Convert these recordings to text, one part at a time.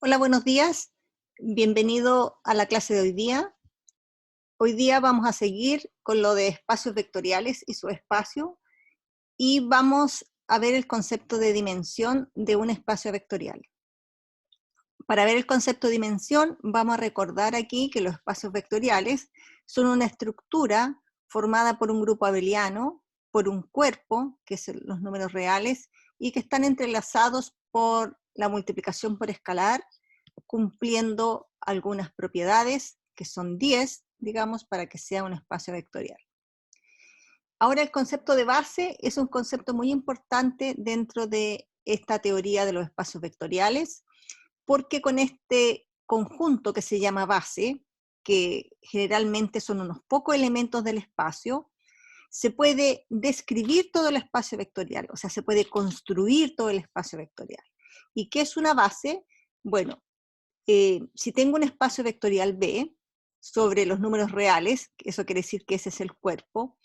Hola, buenos días. Bienvenido a la clase de hoy día. Hoy día vamos a seguir con lo de espacios vectoriales y su espacio y vamos a ver el concepto de dimensión de un espacio vectorial. Para ver el concepto de dimensión, vamos a recordar aquí que los espacios vectoriales son una estructura formada por un grupo abeliano, por un cuerpo, que son los números reales, y que están entrelazados por la multiplicación por escalar, cumpliendo algunas propiedades, que son 10, digamos, para que sea un espacio vectorial. Ahora, el concepto de base es un concepto muy importante dentro de esta teoría de los espacios vectoriales, porque con este conjunto que se llama base, que generalmente son unos pocos elementos del espacio, se puede describir todo el espacio vectorial, o sea, se puede construir todo el espacio vectorial. ¿Y qué es una base? Bueno, si tengo un espacio vectorial B sobre los números reales, eso quiere decir que ese es el cuerpo,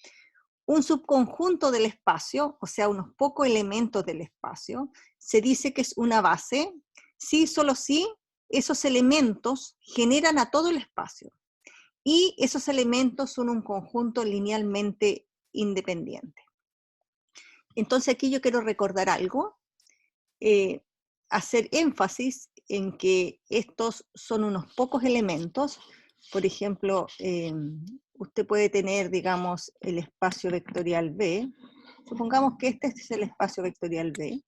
un subconjunto del espacio, o sea, unos pocos elementos del espacio, se dice que es una base, si solo si esos elementos generan a todo el espacio. Y esos elementos son un conjunto linealmente independiente. Entonces aquí yo quiero recordar algo, hacer énfasis en que estos son unos pocos elementos. Por ejemplo, usted puede tener, digamos, el espacio vectorial B. Supongamos que este es el espacio vectorial B.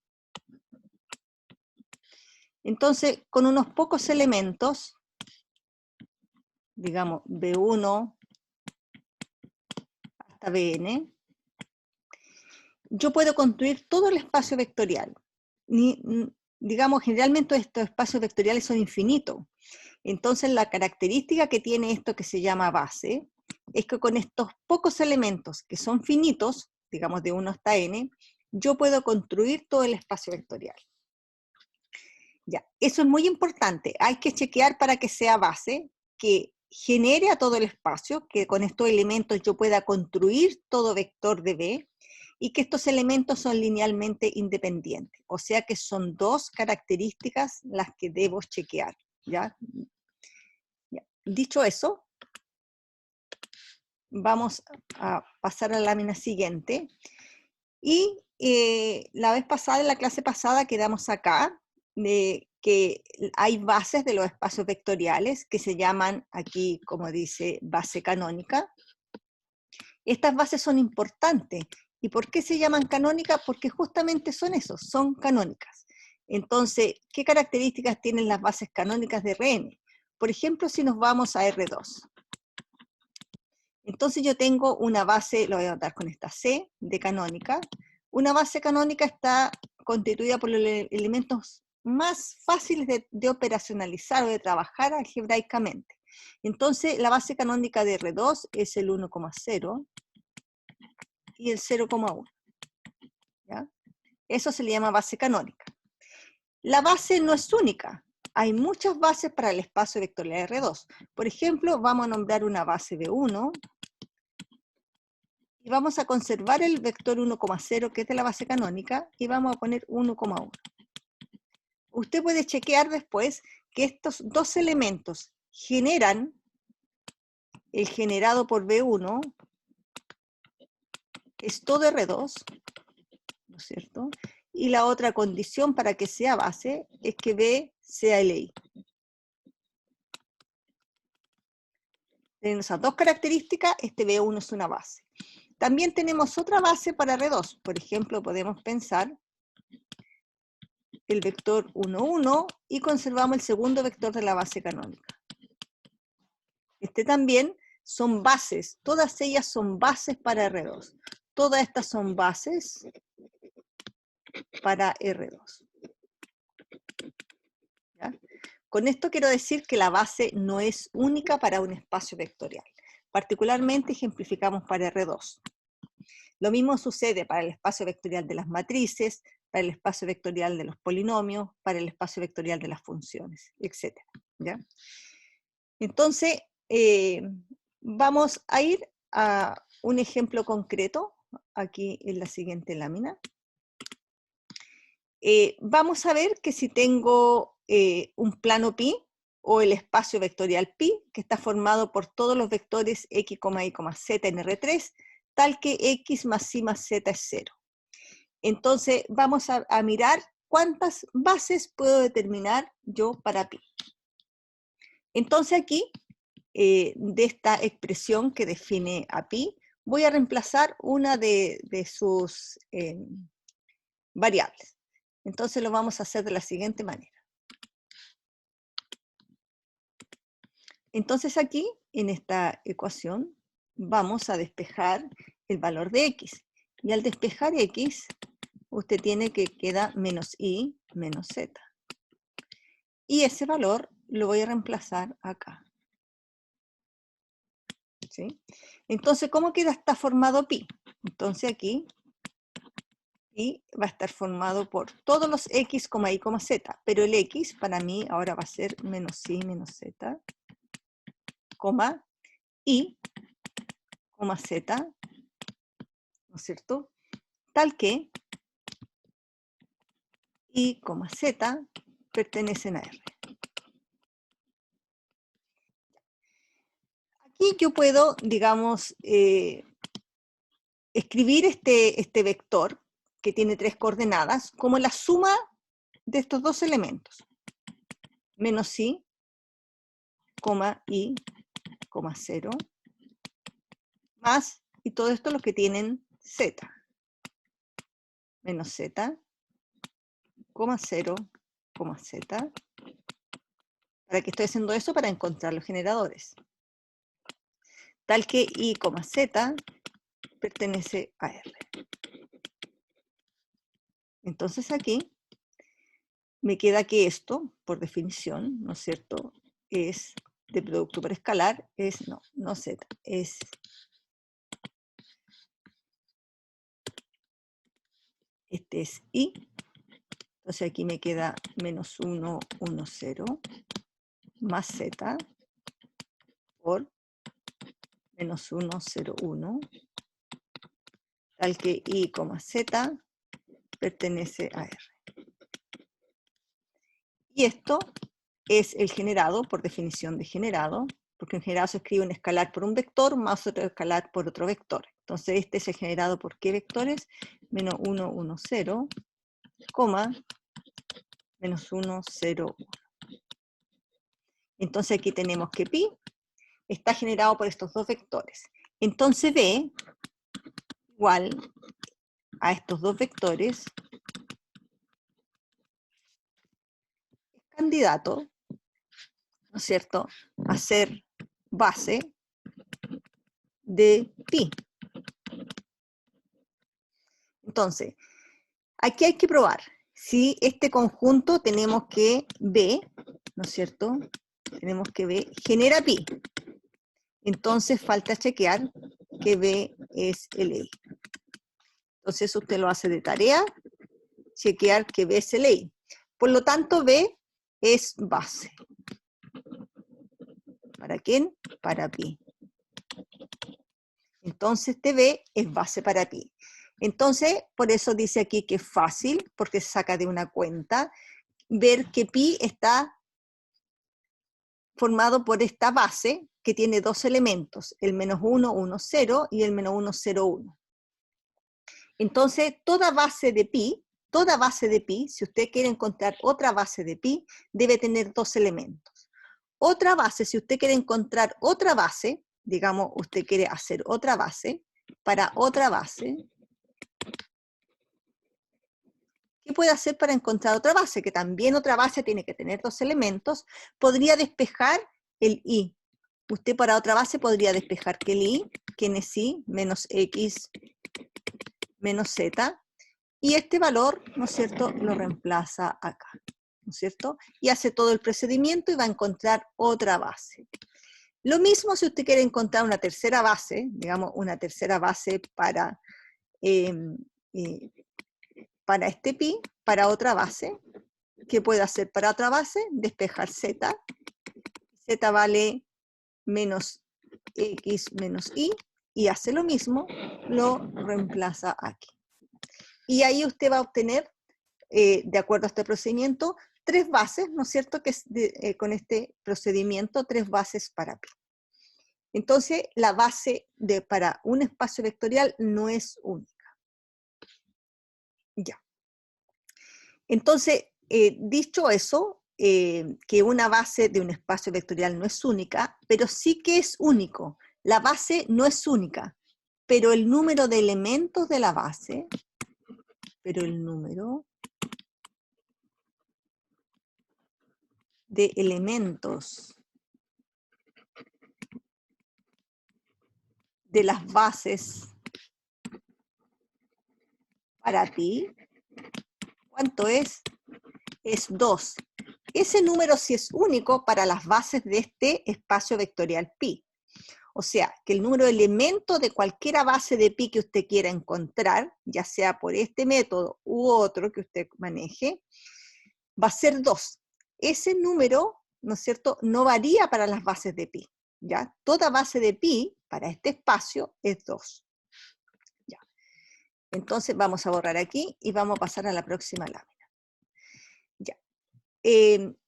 Entonces, con unos pocos elementos, digamos B1 hasta Bn, yo puedo construir todo el espacio vectorial. Digamos, generalmente estos espacios vectoriales son infinitos. Entonces, la característica que tiene esto que se llama base es que con estos pocos elementos que son finitos, digamos de 1 hasta n, yo puedo construir todo el espacio vectorial. Ya, eso es muy importante. Hay que chequear para que sea base, que genere a todo el espacio, que con estos elementos yo pueda construir todo vector de B, y que estos elementos son linealmente independientes. O sea que son dos características las que debo chequear, ¿ya? Dicho eso, vamos a pasar a la lámina siguiente. Y la vez pasada, en la clase pasada, quedamos acá, de que hay bases de los espacios vectoriales que se llaman aquí, como dice, base canónica. Estas bases son importantes. ¿Y por qué se llaman canónicas? Porque justamente son esos, son canónicas. Entonces, ¿qué características tienen las bases canónicas de Rn? Por ejemplo, si nos vamos a R2. Entonces yo tengo una base, lo voy a anotar con esta C, de canónica. Una base canónica está constituida por los elementos más fáciles de operacionalizar o de trabajar algebraicamente. Entonces la base canónica de R2 es el 1,0 y el 0,1. ¿Ya? Eso se le llama base canónica. La base no es única. Hay muchas bases para el espacio vectorial R2. Por ejemplo, vamos a nombrar una base B1, y vamos a conservar el vector 1,0, que es de la base canónica, y vamos a poner 1,1. Usted puede chequear después que estos dos elementos generan el generado por B1, es todo R2, ¿no es cierto? Y la otra condición para que sea base es que B sea LI. Teniendo esas dos características, este B1 es una base. También tenemos otra base para R2. Por ejemplo, podemos pensar el vector 1, 1 y conservamos el segundo vector de la base canónica. Este también son bases, todas ellas son bases para R2. Todas estas son bases para R2. ¿Ya? Con esto quiero decir que la base no es única para un espacio vectorial. Particularmente ejemplificamos para R2. Lo mismo sucede para el espacio vectorial de las matrices, para el espacio vectorial de los polinomios, para el espacio vectorial de las funciones, etc. ¿Ya? Entonces, vamos a ir a un ejemplo concreto, aquí en la siguiente lámina. Vamos a ver que si tengo un plano pi, o el espacio vectorial pi, que está formado por todos los vectores x, y, z en R3, tal que x más y más z es 0. Entonces vamos a mirar cuántas bases puedo determinar yo para pi. Entonces aquí, de esta expresión que define a pi, voy a reemplazar una de sus variables. Entonces lo vamos a hacer de la siguiente manera. Entonces aquí, en esta ecuación, vamos a despejar el valor de x. Y al despejar x, usted tiene que queda menos y menos z. Y ese valor lo voy a reemplazar acá. ¿Sí? Entonces, ¿cómo está formado pi? Entonces aquí, pi va a estar formado por todos los x, y, z. Pero el x para mí ahora va a ser menos y menos z, y, z, ¿no es cierto? Tal que y, z pertenecen a R. Aquí yo puedo, digamos, escribir este vector, que tiene 3 coordenadas, como la suma de estos dos elementos. Menos y, y, 0, más, y todo esto lo que tienen z. Menos z, 0, z. ¿Para qué estoy haciendo eso? Para encontrar los generadores. Tal que y, z pertenece a R. Entonces aquí me queda que esto, por definición, ¿no es cierto?, es de producto por escalar, no z, es este es y. Entonces aquí me queda menos 1, 1, 0, más z, por menos 1, 0, 1, tal que y, z pertenece a R. Y esto es el generado, por definición de generado, porque en generado se escribe un escalar por un vector más otro escalar por otro vector. Entonces este es el generado por qué vectores, menos 1, 1, 0, menos 1, 0, 1. Entonces aquí tenemos que pi está generado por estos dos vectores. Entonces b igual a estos dos vectores es candidato, ¿no es cierto?, a ser base de pi. Entonces, aquí hay que probar si este conjunto tenemos que B, ¿no es cierto?, tenemos que B genera pi. Entonces falta chequear que B es LI. Entonces usted lo hace de tarea, chequear que B es LI. Por lo tanto, B es base. ¿Para quién? Para pi. Entonces este B es base para pi. Entonces, por eso dice aquí que es fácil, porque se saca de una cuenta, ver que pi está formado por esta base, que tiene dos elementos, el menos 1, 1, 0 y el menos 1, 0, 1. Entonces, toda base de pi, si usted quiere encontrar otra base de pi, debe tener dos elementos. Otra base, si usted quiere encontrar otra base, digamos, usted quiere hacer otra base, para otra base, ¿qué puede hacer para encontrar otra base? Que también otra base tiene que tener dos elementos. Podría despejar el i. Usted para otra base podría despejar que el i, que es i, menos x, menos z, y este valor, ¿no es cierto?, lo reemplaza acá, ¿no es cierto? Y hace todo el procedimiento y va a encontrar otra base. Lo mismo si usted quiere encontrar una tercera base, digamos, una tercera base para este pi, para otra base. ¿Qué puede hacer para otra base? Despejar z. Z vale menos x menos y hace lo mismo, lo reemplaza aquí. Y ahí usted va a obtener, de acuerdo a este procedimiento, 3 bases, ¿no es cierto?, que es con este procedimiento, 3 bases para pi. Entonces, la base para un espacio vectorial no es única. Ya. Entonces, dicho eso, que una base de un espacio vectorial no es única, pero sí que es único. La base no es única, pero el número de elementos de la base, de las bases para pi, ¿cuánto es? Es 2. Ese número sí es único para las bases de este espacio vectorial pi. O sea, que el número de elementos de cualquier base de pi que usted quiera encontrar, ya sea por este método u otro que usted maneje, va a ser 2. Ese número, ¿no es cierto?, no varía para las bases de pi. ¿Ya? Toda base de pi para este espacio es 2. ¿Ya? Entonces vamos a borrar aquí y vamos a pasar a la próxima lámina. ¿Ya?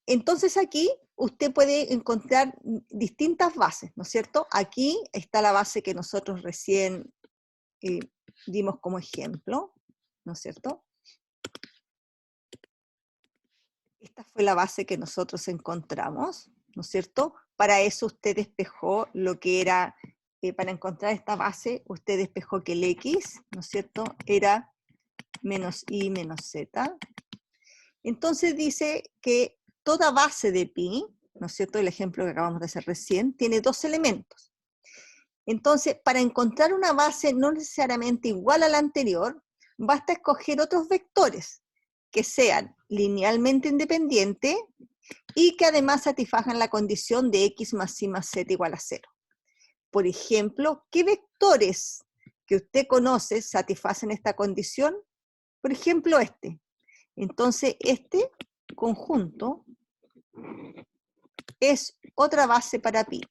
Entonces aquí usted puede encontrar distintas bases, ¿no es cierto? Aquí está la base que nosotros recién dimos como ejemplo, ¿no es cierto? Esta fue la base que nosotros encontramos, ¿no es cierto? Para eso usted despejó lo que era, para encontrar esta base, usted despejó que el x, ¿no es cierto?, era menos y menos z. Entonces dice que toda base de pi, ¿no es cierto?, el ejemplo que acabamos de hacer recién, tiene 2 elementos. Entonces, para encontrar una base no necesariamente igual a la anterior, basta escoger otros vectores que sean linealmente independientes y que además satisfagan la condición de x más y más z igual a 0. Por ejemplo, ¿qué vectores que usted conoce satisfacen esta condición? Por ejemplo, este. Entonces, este conjunto es otra base para pi.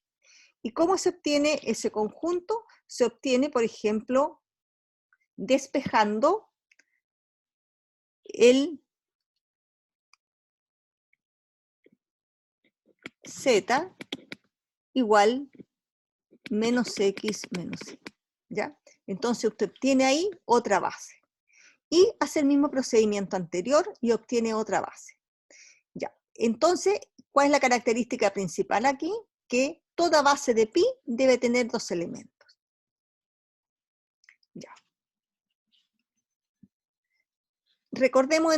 ¿Y cómo se obtiene ese conjunto? Se obtiene, por ejemplo, despejando el z igual menos x menos y. ¿Ya? Entonces usted obtiene ahí otra base. Y hace el mismo procedimiento anterior y obtiene otra base. Ya. Entonces, ¿cuál es la característica principal aquí? Que toda base de pi debe tener 2 elementos. Ya. Recordemos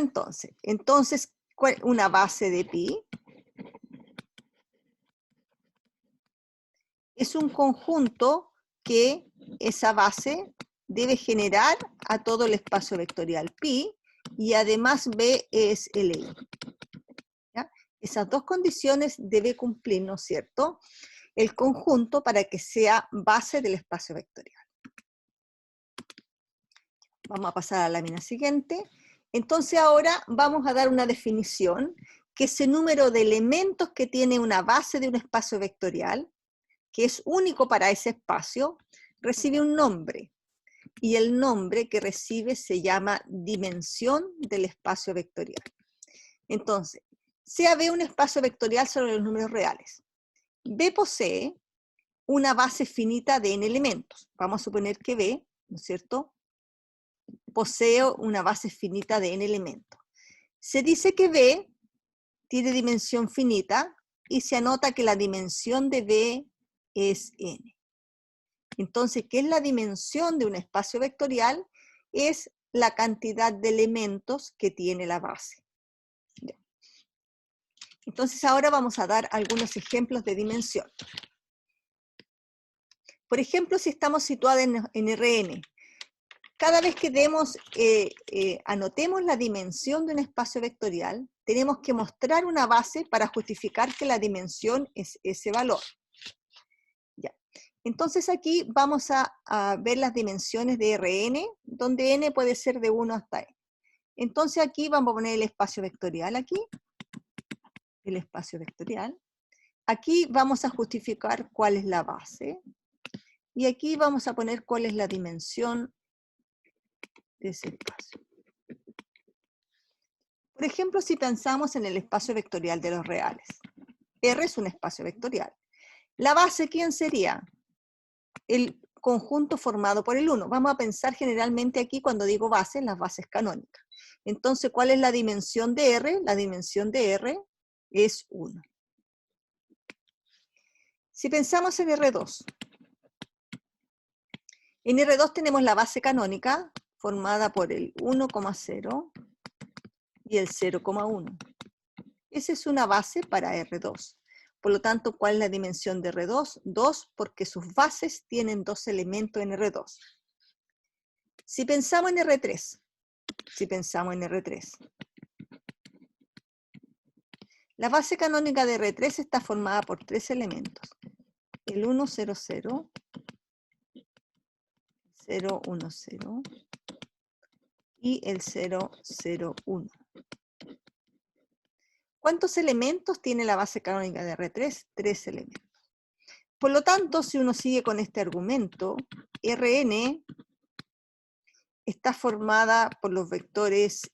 entonces, una base de pi es un conjunto que esa base debe generar a todo el espacio vectorial pi, y además B es LI. ¿Ya? Esas 2 condiciones debe cumplir, ¿no es cierto?, el conjunto para que sea base del espacio vectorial. Vamos a pasar a la lámina siguiente. Entonces ahora vamos a dar una definición, que ese número de elementos que tiene una base de un espacio vectorial, que es único para ese espacio, recibe un nombre. Y el nombre que recibe se llama dimensión del espacio vectorial. Entonces, sea B un espacio vectorial sobre los números reales. B posee una base finita de n elementos. Vamos a suponer que B, ¿no es cierto?, posee una base finita de n elementos. Se dice que B tiene dimensión finita y se anota que la dimensión de B es n. Entonces, ¿qué es la dimensión de un espacio vectorial? Es la cantidad de elementos que tiene la base. Ya. Entonces, ahora vamos a dar algunos ejemplos de dimensión. Por ejemplo, si estamos situados en Rn, cada vez que anotemos la dimensión de un espacio vectorial, tenemos que mostrar una base para justificar que la dimensión es ese valor. Ya. Entonces aquí vamos a ver las dimensiones de Rn, donde n puede ser de 1 hasta n. Entonces aquí vamos a poner el espacio vectorial aquí, el espacio vectorial. Aquí vamos a justificar cuál es la base, y aquí vamos a poner cuál es la dimensión de ese espacio. Por ejemplo, si pensamos en el espacio vectorial de los reales. R es un espacio vectorial. La base, ¿quién sería? El conjunto formado por el 1. Vamos a pensar generalmente aquí cuando digo base, en las bases canónicas. Entonces, ¿cuál es la dimensión de R? La dimensión de R es 1. Si pensamos en R2, en R2 tenemos la base canónica formada por el 1,0 y el 0,1. Esa es una base para R2. Por lo tanto, ¿cuál es la dimensión de R2? 2, porque sus bases tienen 2 elementos en R2. Si pensamos en R3, la base canónica de R3 está formada por 3 elementos. El 1,00, 0,10 y el 0,01. ¿Cuántos elementos tiene la base canónica de R3? 3 elementos. Por lo tanto, si uno sigue con este argumento, Rn está formada por los vectores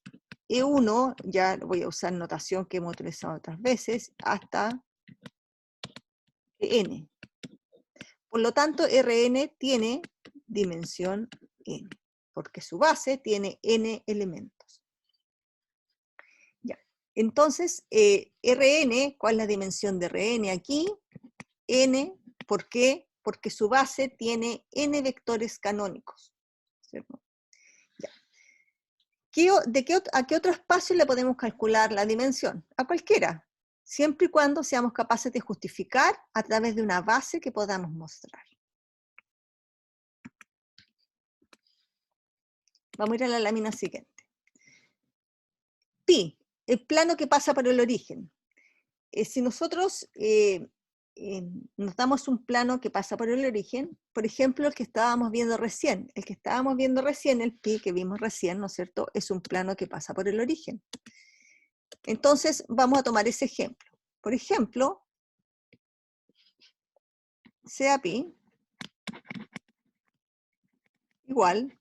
E1, ya voy a usar notación que hemos utilizado otras veces, hasta n. Por lo tanto, Rn tiene dimensión n, porque su base tiene n elementos. Ya. Entonces, Rn, ¿cuál es la dimensión de Rn aquí? N, ¿por qué? Porque su base tiene n vectores canónicos, ¿cierto? Ya. ¿A qué otro espacio le podemos calcular la dimensión? A cualquiera, siempre y cuando seamos capaces de justificar a través de una base que podamos mostrar. Vamos a ir a la lámina siguiente. Pi, el plano que pasa por el origen. Si nosotros nos damos un plano que pasa por el origen, por ejemplo, el que estábamos viendo recién. El que estábamos viendo recién, el pi que vimos recién, ¿no es cierto?, es un plano que pasa por el origen. Entonces, vamos a tomar ese ejemplo. Por ejemplo, sea pi igual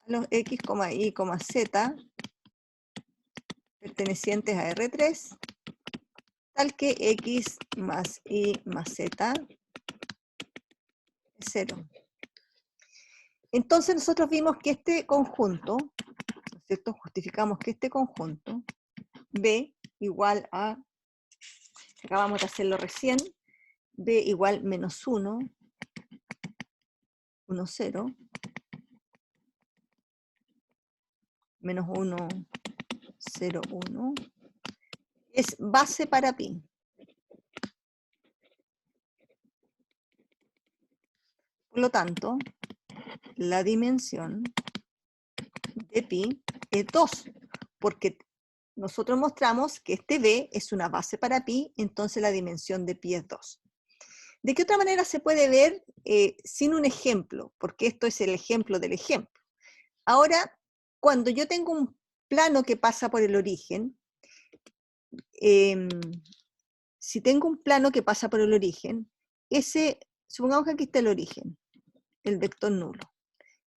a los x, y, z pertenecientes a R3, tal que x más y más z es 0. Entonces nosotros vimos que este conjunto, ¿no es cierto?, justificamos que este conjunto, B igual a, acabamos de hacerlo recién, B igual menos 1, 1, 0, menos 1, 0, 1, es base para pi. Por lo tanto, la dimensión de pi es 2, porque nosotros mostramos que este B es una base para pi, entonces la dimensión de pi es 2. ¿De qué otra manera se puede ver sin un ejemplo? Porque esto es el ejemplo del ejemplo. Ahora, cuando yo tengo un plano que pasa por el origen, si tengo un plano que pasa por el origen, supongamos que aquí está el origen, el vector nulo.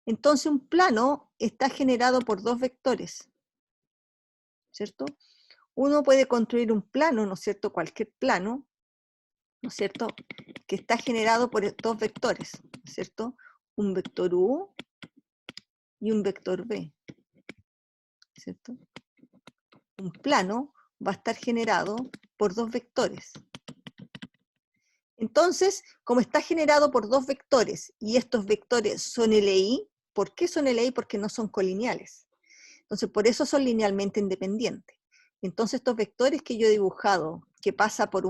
Entonces un plano está generado por 2 vectores, ¿cierto? Uno puede construir un plano, ¿no es cierto?, cualquier plano, ¿no es cierto?, que está generado por 2 vectores, ¿no es cierto?, un vector U y un vector B, ¿cierto? Un plano va a estar generado por 2 vectores. Entonces, como está generado por 2 vectores, y estos vectores son LI, ¿por qué son LI? Porque no son colineales. Entonces, por eso son linealmente independientes. Entonces, estos vectores que yo he dibujado, que pasa por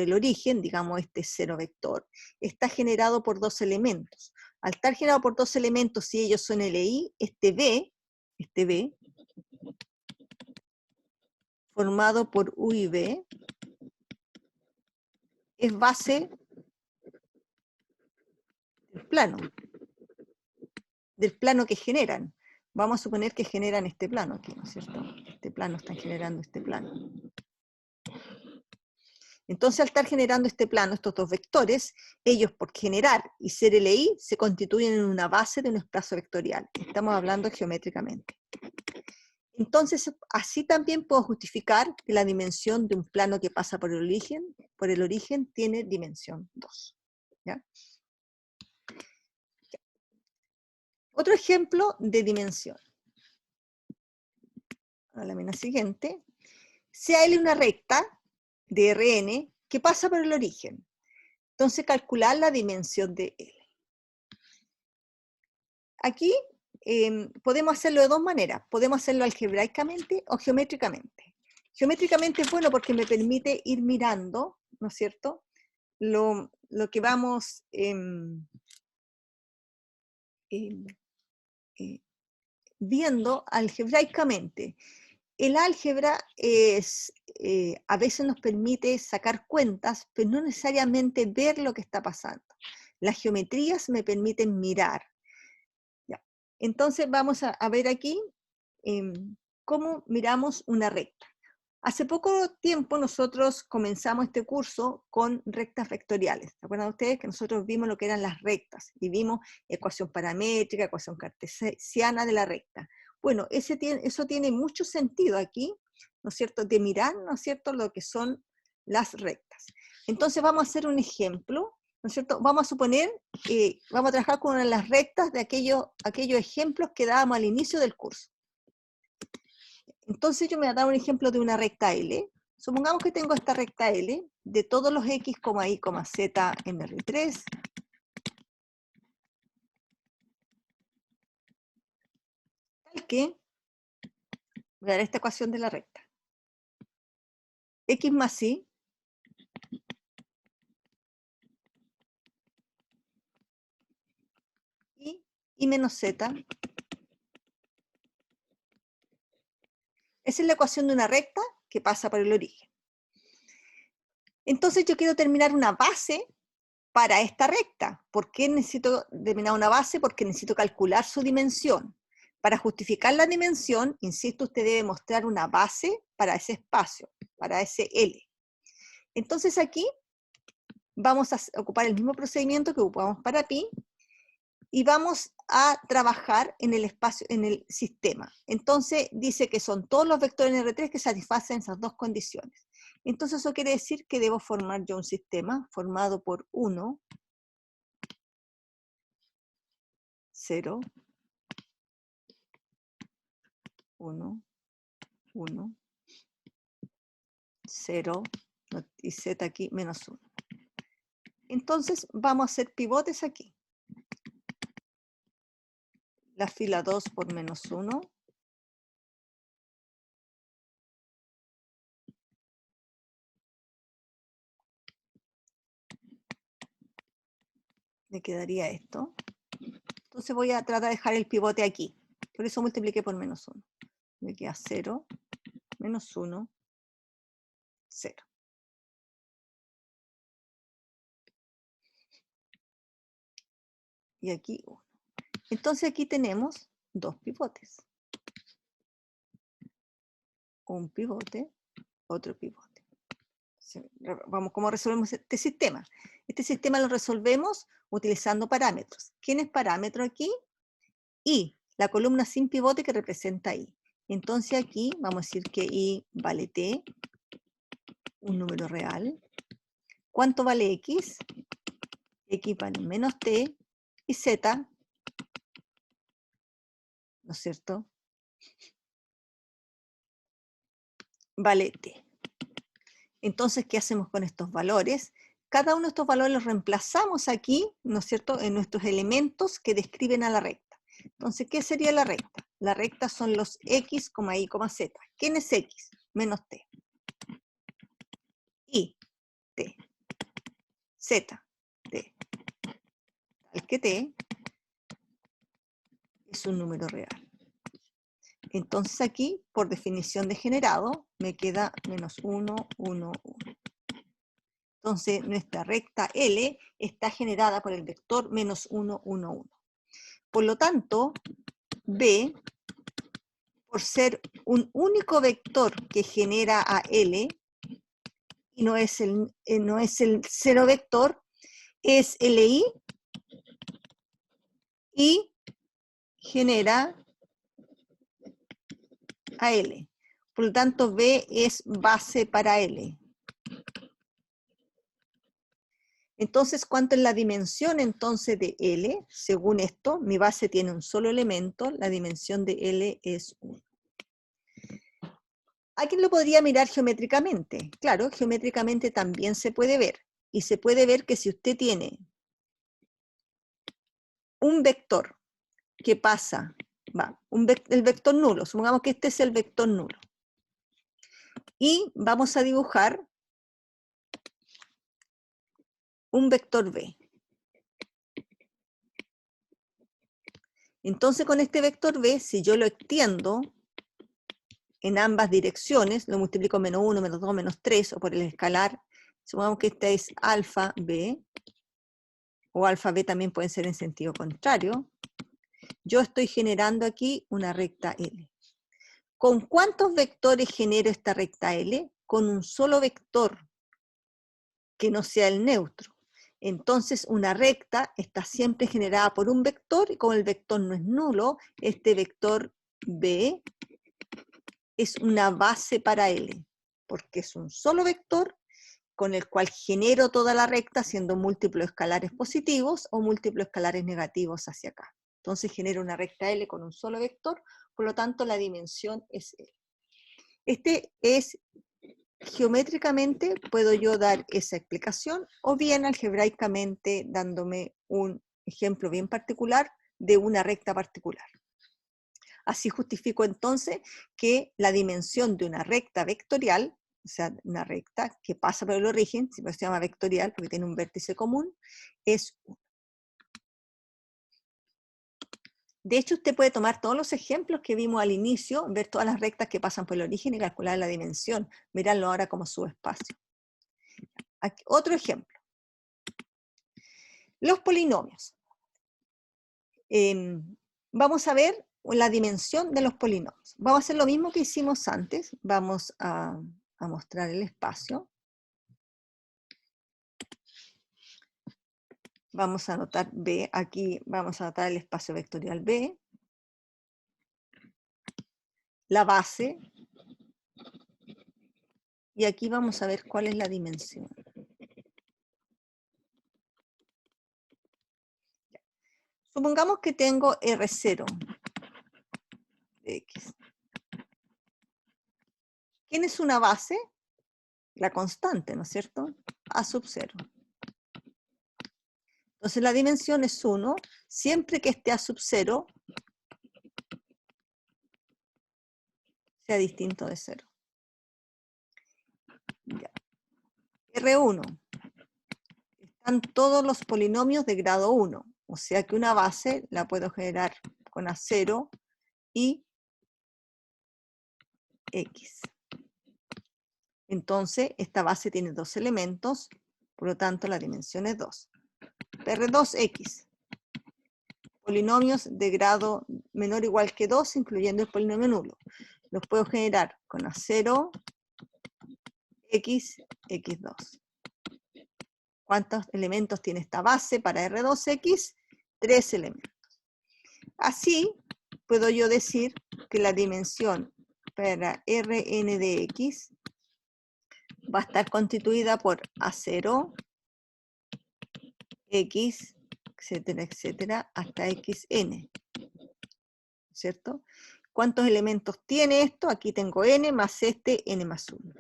el origen, digamos este 0 vector, está generado por 2 elementos. Al estar generado por 2 elementos, si ellos son LI, este B, formado por U y B, es base del plano que generan. Vamos a suponer que generan este plano aquí, ¿no es cierto? Este plano, están generando este plano. Entonces, al estar generando este plano, estos 2 vectores, ellos por generar y ser LI, se constituyen en una base de un espacio vectorial. Estamos hablando geométricamente. Entonces, así también puedo justificar que la dimensión de un plano que pasa por el origen tiene dimensión 2. ¿Ya? Otro ejemplo de dimensión. A la lámina siguiente. Sea L una recta de Rn que pasa por el origen. Entonces, calcular la dimensión de L. Aquí podemos hacerlo de dos maneras. Podemos hacerlo algebraicamente o geométricamente. Geométricamente es bueno porque me permite ir mirando, ¿no es cierto?, lo que vamos viendo algebraicamente. El álgebra a veces nos permite sacar cuentas, pero no necesariamente ver lo que está pasando. Las geometrías me permiten mirar. Ya. Entonces vamos a ver aquí cómo miramos una recta. Hace poco tiempo nosotros comenzamos este curso con rectas vectoriales. ¿Se acuerdan ustedes que nosotros vimos lo que eran las rectas? Y vimos ecuación paramétrica, ecuación cartesiana de la recta. Bueno, eso tiene mucho sentido aquí, ¿no es cierto?, de mirar, ¿no es cierto?, lo que son las rectas. Entonces vamos a hacer un ejemplo, ¿no es cierto? Vamos a suponer, vamos a trabajar con una de las rectas de aquellos ejemplos que dábamos al inicio del curso. Entonces yo me voy a dar un ejemplo de una recta L. Supongamos que tengo esta recta L de todos los x, y, z en R3. Tal que voy a dar esta ecuación de la recta. X más y y menos z. Esa es la ecuación de una recta que pasa por el origen. Entonces yo quiero determinar una base para esta recta. ¿Por qué necesito determinar una base? Porque necesito calcular su dimensión. Para justificar la dimensión, insisto, usted debe mostrar una base para ese espacio, para ese L. Entonces aquí vamos a ocupar el mismo procedimiento que ocupamos para pi, y vamos a trabajar en el espacio, en el sistema. Entonces dice que son todos los vectores en R3 que satisfacen esas dos condiciones. Entonces eso quiere decir que debo formar yo un sistema formado por 1, 0, 1, 1, 0, y z aquí menos 1. Entonces vamos a hacer pivotes aquí. La fila 2 por menos 1. Me quedaría esto. Entonces voy a tratar de dejar el pivote aquí. Por eso multipliqué por menos 1. Me queda 0, menos 1, 0. Y aquí 1. Entonces aquí tenemos dos pivotes. Un pivote, otro pivote. Vamos, ¿cómo resolvemos este sistema? Este sistema lo resolvemos utilizando parámetros. ¿Quién es parámetro aquí? Y, la columna sin pivote que representa I. Entonces aquí vamos a decir que I vale T, un número real. ¿Cuánto vale X? X vale menos T, y Z, ¿no es cierto?, vale T. Entonces, ¿qué hacemos con estos valores? Cada uno de estos valores los reemplazamos aquí, ¿no es cierto?, en nuestros elementos que describen a la recta. Entonces, ¿qué sería la recta? La recta son los X, Y, Z. ¿Quién es X? Menos T. Y, T. Z, T. Tal que T es un número real. Entonces aquí, por definición de generado, me queda menos 1, 1, 1. Entonces nuestra recta L está generada por el vector menos 1, 1, 1. Por lo tanto, B, por ser un único vector que genera a L, y no es el cero vector, es LI, y genera a L. Por lo tanto, B es base para L. Entonces, ¿cuánto es la dimensión entonces de L? Según esto, mi base tiene un solo elemento, la dimensión de L es 1. ¿Alguien lo podría mirar geométricamente? Claro, geométricamente también se puede ver. Y se puede ver que si usted tiene un vector que pasa, el vector nulo, supongamos que este es el vector nulo. Y vamos a dibujar un vector B. Entonces con este vector B, si yo lo extiendo en ambas direcciones, lo multiplico menos 1, menos 2, menos 3, o por el escalar, supongamos que esta es alfa B, o alfa B también pueden ser en sentido contrario, yo estoy generando aquí una recta L. ¿Con cuántos vectores genero esta recta L? Con un solo vector, que no sea el neutro. Entonces una recta está siempre generada por un vector, y como el vector no es nulo, este vector B es una base para L, porque es un solo vector con el cual genero toda la recta siendo múltiplos escalares positivos o múltiplos escalares negativos hacia acá. Entonces genero una recta L con un solo vector, por lo tanto la dimensión es L. Este es, geométricamente puedo yo dar esa explicación, o bien algebraicamente dándome un ejemplo bien particular de una recta particular. Así justifico entonces que la dimensión de una recta vectorial, o sea, una recta que pasa por el origen, se llama vectorial porque tiene un vértice común, es 1. De hecho, usted puede tomar todos los ejemplos que vimos al inicio, ver todas las rectas que pasan por el origen y calcular la dimensión. Mirarlo ahora como subespacio. Aquí, otro ejemplo. Los polinomios. Vamos a ver la dimensión de los polinomios. Vamos a hacer lo mismo que hicimos antes. Vamos a mostrar el espacio. Vamos a anotar B. Aquí vamos a anotar el espacio vectorial B. La base. Y aquí vamos a ver cuál es la dimensión. Supongamos que tengo R0 de X. ¿Quién es una base? La constante, ¿no es cierto? A sub 0. Entonces la dimensión es 1, siempre que esté a sub 0 sea distinto de 0. Ya. R1. Están todos los polinomios de grado 1. O sea que una base la puedo generar con A0 y X. Entonces, esta base tiene 2 elementos, por lo tanto la dimensión es 2. R2X. Polinomios de grado menor o igual que 2, incluyendo el polinomio nulo. Los puedo generar con A0, X, X2. ¿Cuántos elementos tiene esta base para R2X? 3 elementos. Así, puedo yo decir que la dimensión para Rn de X va a estar constituida por A0, X, etcétera, etcétera, hasta Xn, ¿cierto? ¿Cuántos elementos tiene esto? Aquí tengo n más este, n más 1.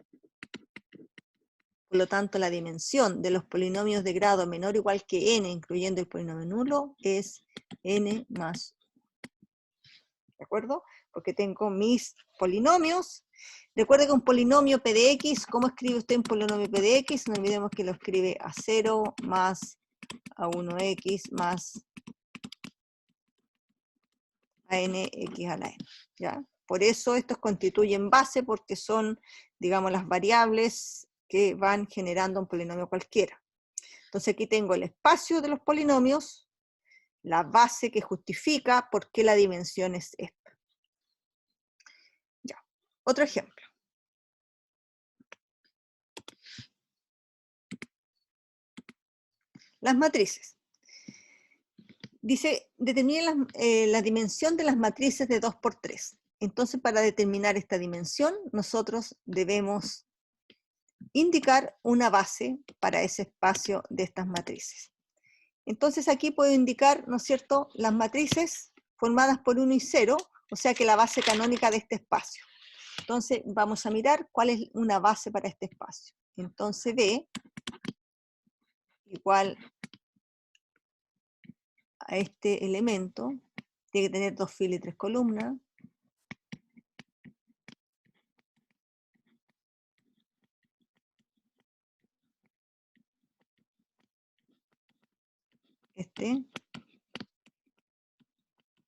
Por lo tanto, la dimensión de los polinomios de grado menor o igual que n, incluyendo el polinomio nulo, es n más 1. ¿De acuerdo? Porque tengo mis polinomios. Recuerde que un polinomio p de x, ¿cómo escribe usted un polinomio p de x? No olvidemos que lo escribe a 0 más a 1x más a nx a la n. ¿Ya? Por eso estos constituyen base, porque son, digamos, las variables que van generando un polinomio cualquiera. Entonces aquí tengo el espacio de los polinomios, la base que justifica por qué la dimensión es esta. Ya. Otro ejemplo. Las matrices. Dice, determine la dimensión de las matrices de 2 por 3. Entonces, para determinar esta dimensión, nosotros debemos indicar una base para ese espacio de estas matrices. Entonces aquí puedo indicar, ¿no es cierto?, las matrices formadas por 1 y 0, o sea que la base canónica de este espacio. Entonces vamos a mirar cuál es una base para este espacio. Entonces B igual a este elemento, tiene que tener 2 filas y 3 columnas.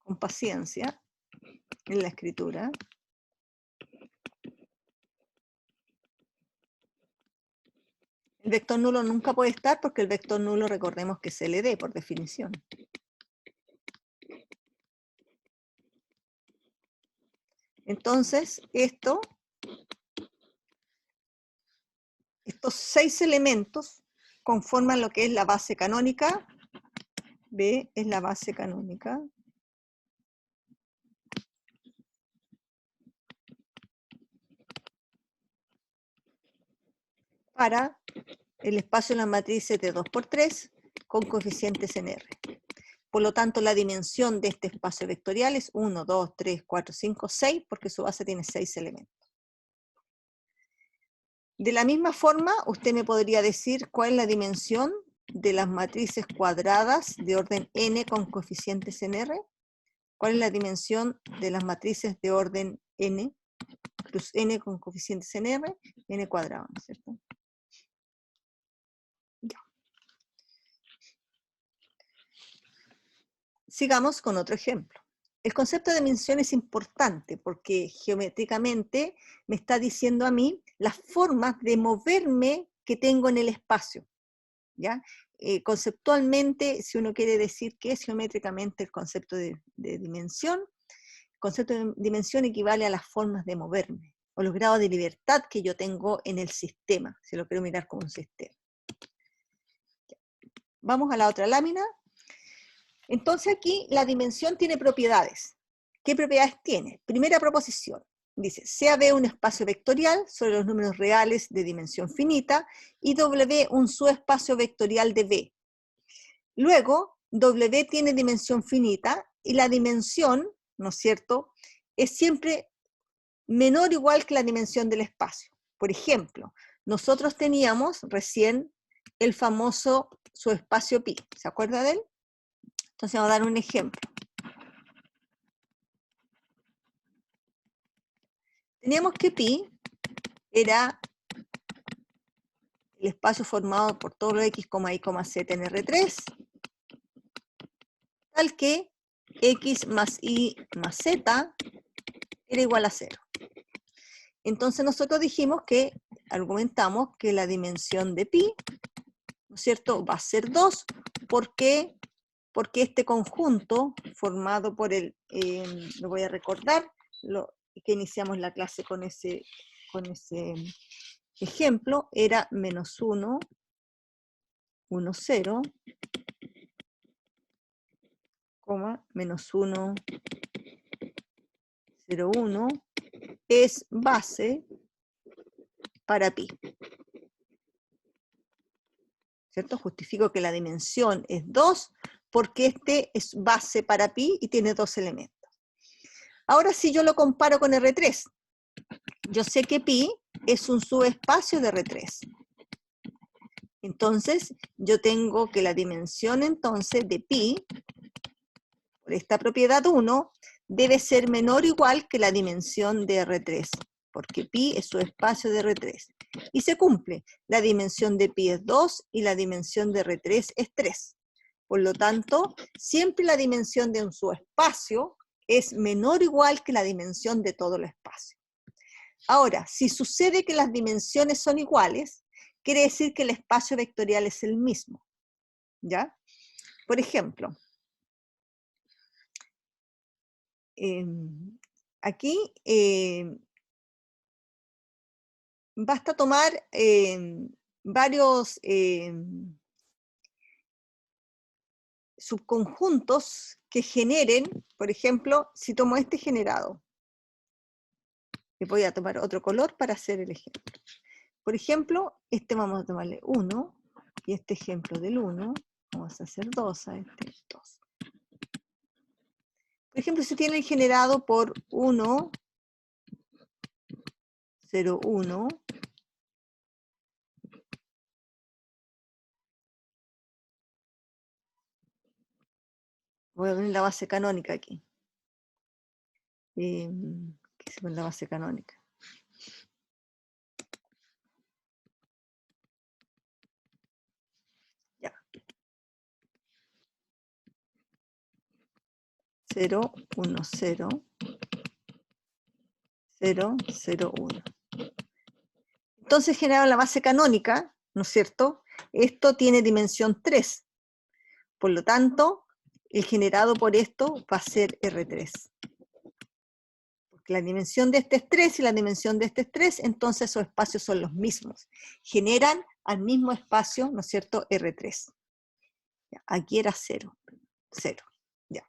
Con paciencia en la escritura. El vector nulo nunca puede estar porque el vector nulo, recordemos que es LD por definición. Entonces, estos 6 elementos conforman lo que es la base canónica. B es la base canónica. Para el espacio de las matrices de 2 por 3 con coeficientes en R. Por lo tanto, la dimensión de este espacio vectorial es 1, 2, 3, 4, 5, 6, porque su base tiene 6 elementos. De la misma forma, usted me podría decir cuál es la dimensión de las matrices cuadradas de orden n con coeficientes en R. ¿Cuál es la dimensión de las matrices de orden n, plus n con coeficientes en R, n cuadrado, ¿no es cierto? Ya. Sigamos con otro ejemplo. El concepto de dimensión es importante porque geométricamente me está diciendo a mí las formas de moverme que tengo en el espacio, ¿ya? Conceptualmente, si uno quiere decir qué es geométricamente el concepto de dimensión, el concepto de dimensión equivale a las formas de moverme, o los grados de libertad que yo tengo en el sistema, si lo quiero mirar como un sistema. Vamos a la otra lámina. Entonces aquí la dimensión tiene propiedades. ¿Qué propiedades tiene? Primera proposición, dice, sea B un espacio vectorial sobre los números reales de dimensión finita y W un subespacio vectorial de B. Luego, W tiene dimensión finita y la dimensión, ¿no es cierto?, es siempre menor o igual que la dimensión del espacio. Por ejemplo, nosotros teníamos recién el famoso subespacio pi, ¿se acuerda de él? Entonces vamos a dar un ejemplo. Teníamos que pi era el espacio formado por todos los x, y, z en R3, tal que x más y más z era igual a 0. Entonces nosotros dijimos que, argumentamos que la dimensión de pi, ¿no es cierto?, va a ser 2, ¿por qué? Porque este conjunto formado por el, lo voy a recordar, que iniciamos la clase con ese ejemplo, era menos 1, 1, 0, menos 1, 0, 1, es base para pi. ¿Cierto? Justifico que la dimensión es 2 porque este es base para pi y tiene 2 elementos. Ahora si yo lo comparo con R3, yo sé que pi es un subespacio de R3. Entonces, yo tengo que la dimensión entonces de pi, por esta propiedad 1, debe ser menor o igual que la dimensión de R3, porque pi es subespacio de R3. Y se cumple, la dimensión de pi es 2 y la dimensión de R3 es 3. Por lo tanto, siempre la dimensión de un subespacio es menor o igual que la dimensión de todo el espacio. Ahora, si sucede que las dimensiones son iguales, quiere decir que el espacio vectorial es el mismo, ¿ya? Por ejemplo, aquí basta tomar varios subconjuntos que generen, por ejemplo, si tomo este generado, Y voy a tomar otro color para hacer el ejemplo. Por ejemplo, este vamos a tomarle 1, y este ejemplo del 1, vamos a hacer 2 a este 2. Por ejemplo, se tiene generado por 1, 0, 1, voy a poner la base canónica aquí. ¿Qué se pone la base canónica? Ya. 0, 1, 0, 0, 0, 1. Entonces generaron la base canónica, ¿no es cierto? Esto tiene dimensión 3. Por lo tanto, el generado por esto va a ser R3. Porque la dimensión de este es 3 y la dimensión de este es 3, entonces esos espacios son los mismos. Generan al mismo espacio, ¿no es cierto? R3. Ya, aquí era 0. 0. Ya.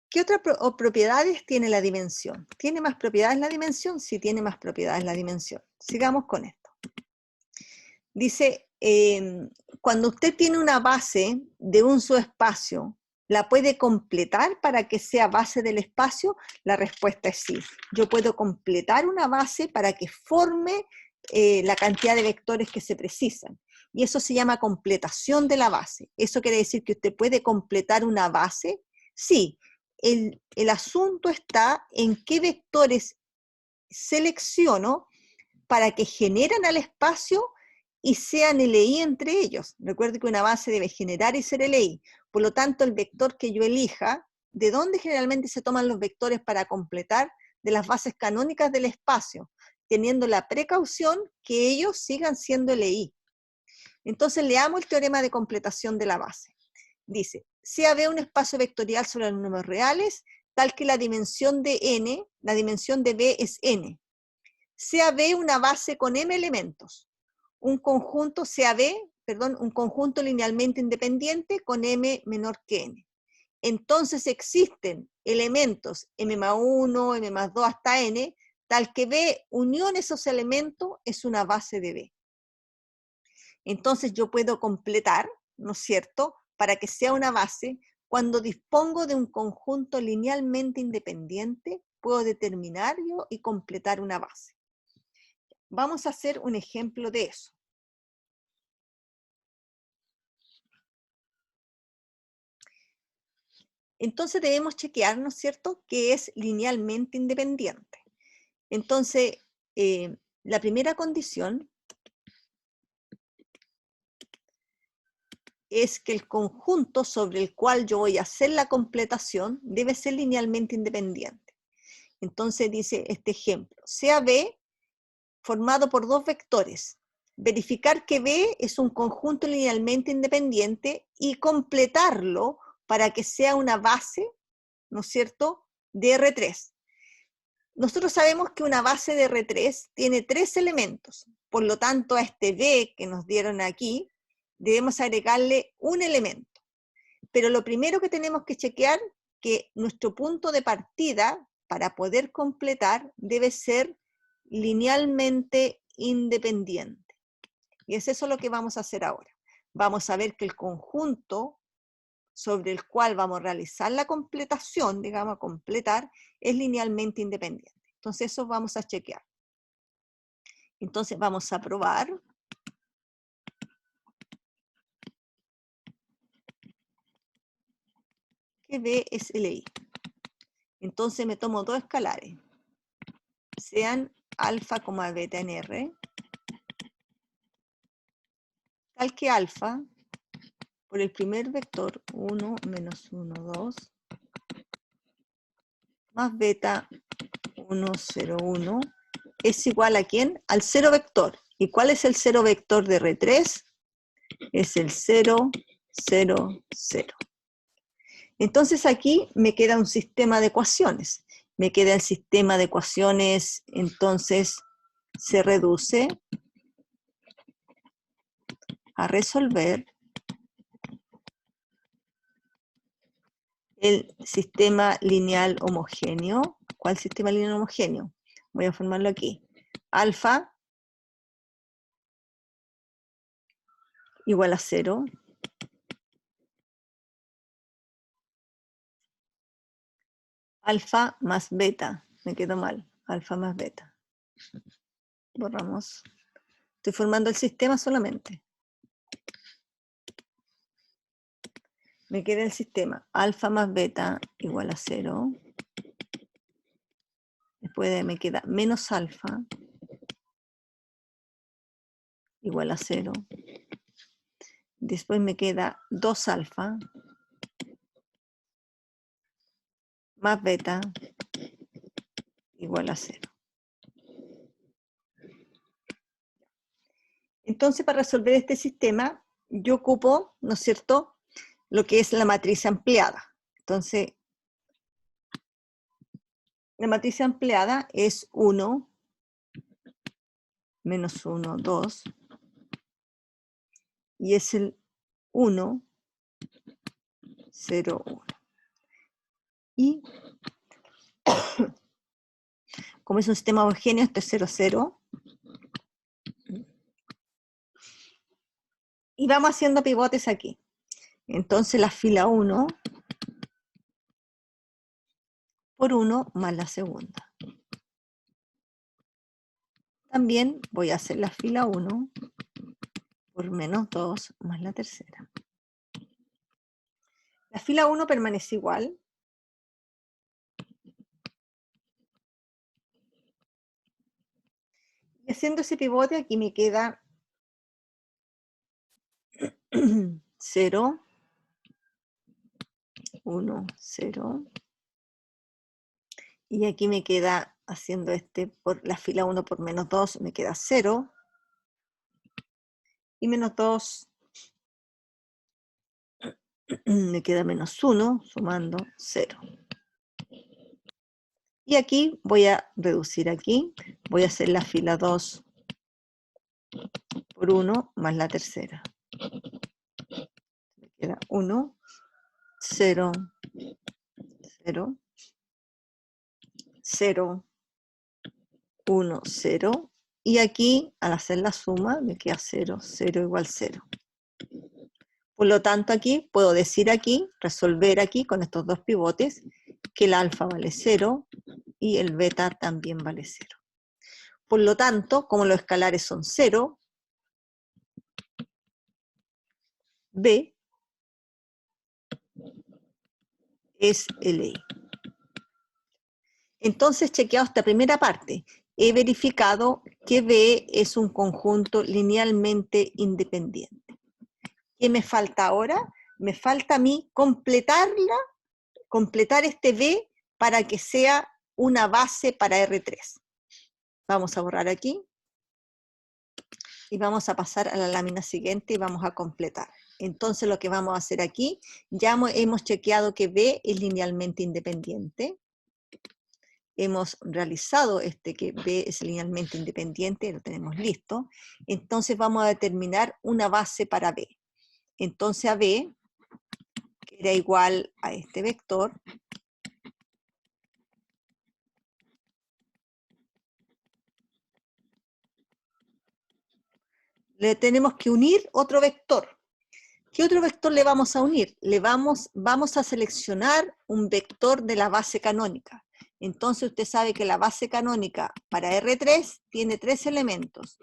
¿Qué otras propiedades tiene la dimensión? ¿Tiene más propiedades la dimensión? Sí, tiene más propiedades la dimensión. Sigamos con esto. Dice, cuando usted tiene una base de un subespacio, ¿la puede completar para que sea base del espacio? La respuesta es sí. Yo puedo completar una base para que forme la cantidad de vectores que se precisan. Y eso se llama completación de la base. ¿Eso quiere decir que usted puede completar una base? Sí. El asunto está en qué vectores selecciono para que generen al espacio y sean LI entre ellos. Recuerde que una base debe generar y ser LI. Por lo tanto, el vector que yo elija, ¿de dónde generalmente se toman los vectores para completar? De las bases canónicas del espacio, teniendo la precaución que ellos sigan siendo LI. Entonces, leamos el teorema de completación de la base. Dice, sea B un espacio vectorial sobre los números reales, tal que la dimensión de n, la dimensión de B es n. Sea B una base con m elementos. Un conjunto, sea B, un conjunto linealmente independiente con m menor que n. Entonces existen elementos m más 1, m más 2 hasta n, tal que B unión esos elementos es una base de B. Entonces yo puedo completar, ¿no es cierto?, para que sea una base, cuando dispongo de un conjunto linealmente independiente, puedo determinar yo y completar una base. Vamos a hacer un ejemplo de eso. Entonces debemos chequear, ¿no es cierto?, que es linealmente independiente. Entonces, la primera condición es que el conjunto sobre el cual yo voy a hacer la completación debe ser linealmente independiente. Entonces dice este ejemplo, sea B formado por dos vectores, verificar que B es un conjunto linealmente independiente y completarlo para que sea una base, ¿no es cierto?, de R3. Nosotros sabemos que una base de R3 tiene 3 elementos, por lo tanto a este B que nos dieron aquí, debemos agregarle un elemento. Pero lo primero que tenemos que chequear, que nuestro punto de partida para poder completar debe ser linealmente independiente. Y es eso lo que vamos a hacer ahora. Vamos a ver que el conjunto sobre el cual vamos a realizar la completación, digamos, completar, es linealmente independiente. Entonces eso vamos a chequear. Entonces vamos a probar. Que B es LI. Entonces me tomo dos escalares, sean alfa, beta en R, tal que alfa, por el primer vector, 1, menos 1, 2, más beta, 1, 0, 1, es igual a ¿quién? Al cero vector. ¿Y cuál es el cero vector de R3? Es el 0, 0, 0. Entonces aquí me queda un sistema de ecuaciones. Me queda el sistema de ecuaciones, entonces se reduce a resolver el sistema lineal homogéneo. ¿Cuál sistema lineal homogéneo? Voy a formarlo aquí. Alfa igual a 0. Alfa más beta. Me quedó mal. Alfa más beta. Borramos. Estoy formando el sistema solamente. Me queda el sistema. Alfa más beta igual a 0. Después me queda menos alfa igual a 0. Después me queda 2 alfa más beta igual a 0. Entonces, para resolver este sistema, yo ocupo, ¿no es cierto?, lo que es la matriz ampliada. Entonces, la matriz ampliada es 1, menos 1, 2, y es el 1, 0, 1. Y como es un sistema homogéneo, esto es 0, 0. Y vamos haciendo pivotes aquí. Entonces la fila 1 por 1 más la segunda. También voy a hacer la fila 1 por menos 2 más la tercera. La fila 1 permanece igual. Y haciendo ese pivote, aquí me queda 0, 1, 0. Y aquí me queda, haciendo por la fila 1 por menos 2, me queda 0. Y menos 2, me queda menos 1, sumando 0. Y aquí voy a reducir aquí, voy a hacer la fila 2 por 1 más la tercera. Me queda 1, 0, 0, 0, 1, 0. Y aquí, al hacer la suma, me queda 0, 0 igual 0. Por lo tanto, aquí puedo decir aquí, resolver aquí con estos dos pivotes, que el alfa vale 0 y el beta también vale 0. Por lo tanto, como los escalares son 0, B es LI. Entonces, chequeado esta primera parte, he verificado que B es un conjunto linealmente independiente. ¿Qué me falta ahora? Me falta a mí completar este B para que sea una base para R3. Vamos a borrar aquí y vamos a pasar a la lámina siguiente y vamos a completar. Entonces lo que vamos a hacer aquí, ya hemos chequeado que B es linealmente independiente. Hemos realizado que B es linealmente independiente, lo tenemos listo. Entonces vamos a determinar una base para B. Entonces a B, que era igual a este vector, le tenemos que unir otro vector. ¿Qué otro vector le vamos a unir? Vamos a seleccionar un vector de la base canónica. Entonces usted sabe que la base canónica para R3 tiene 3 elementos.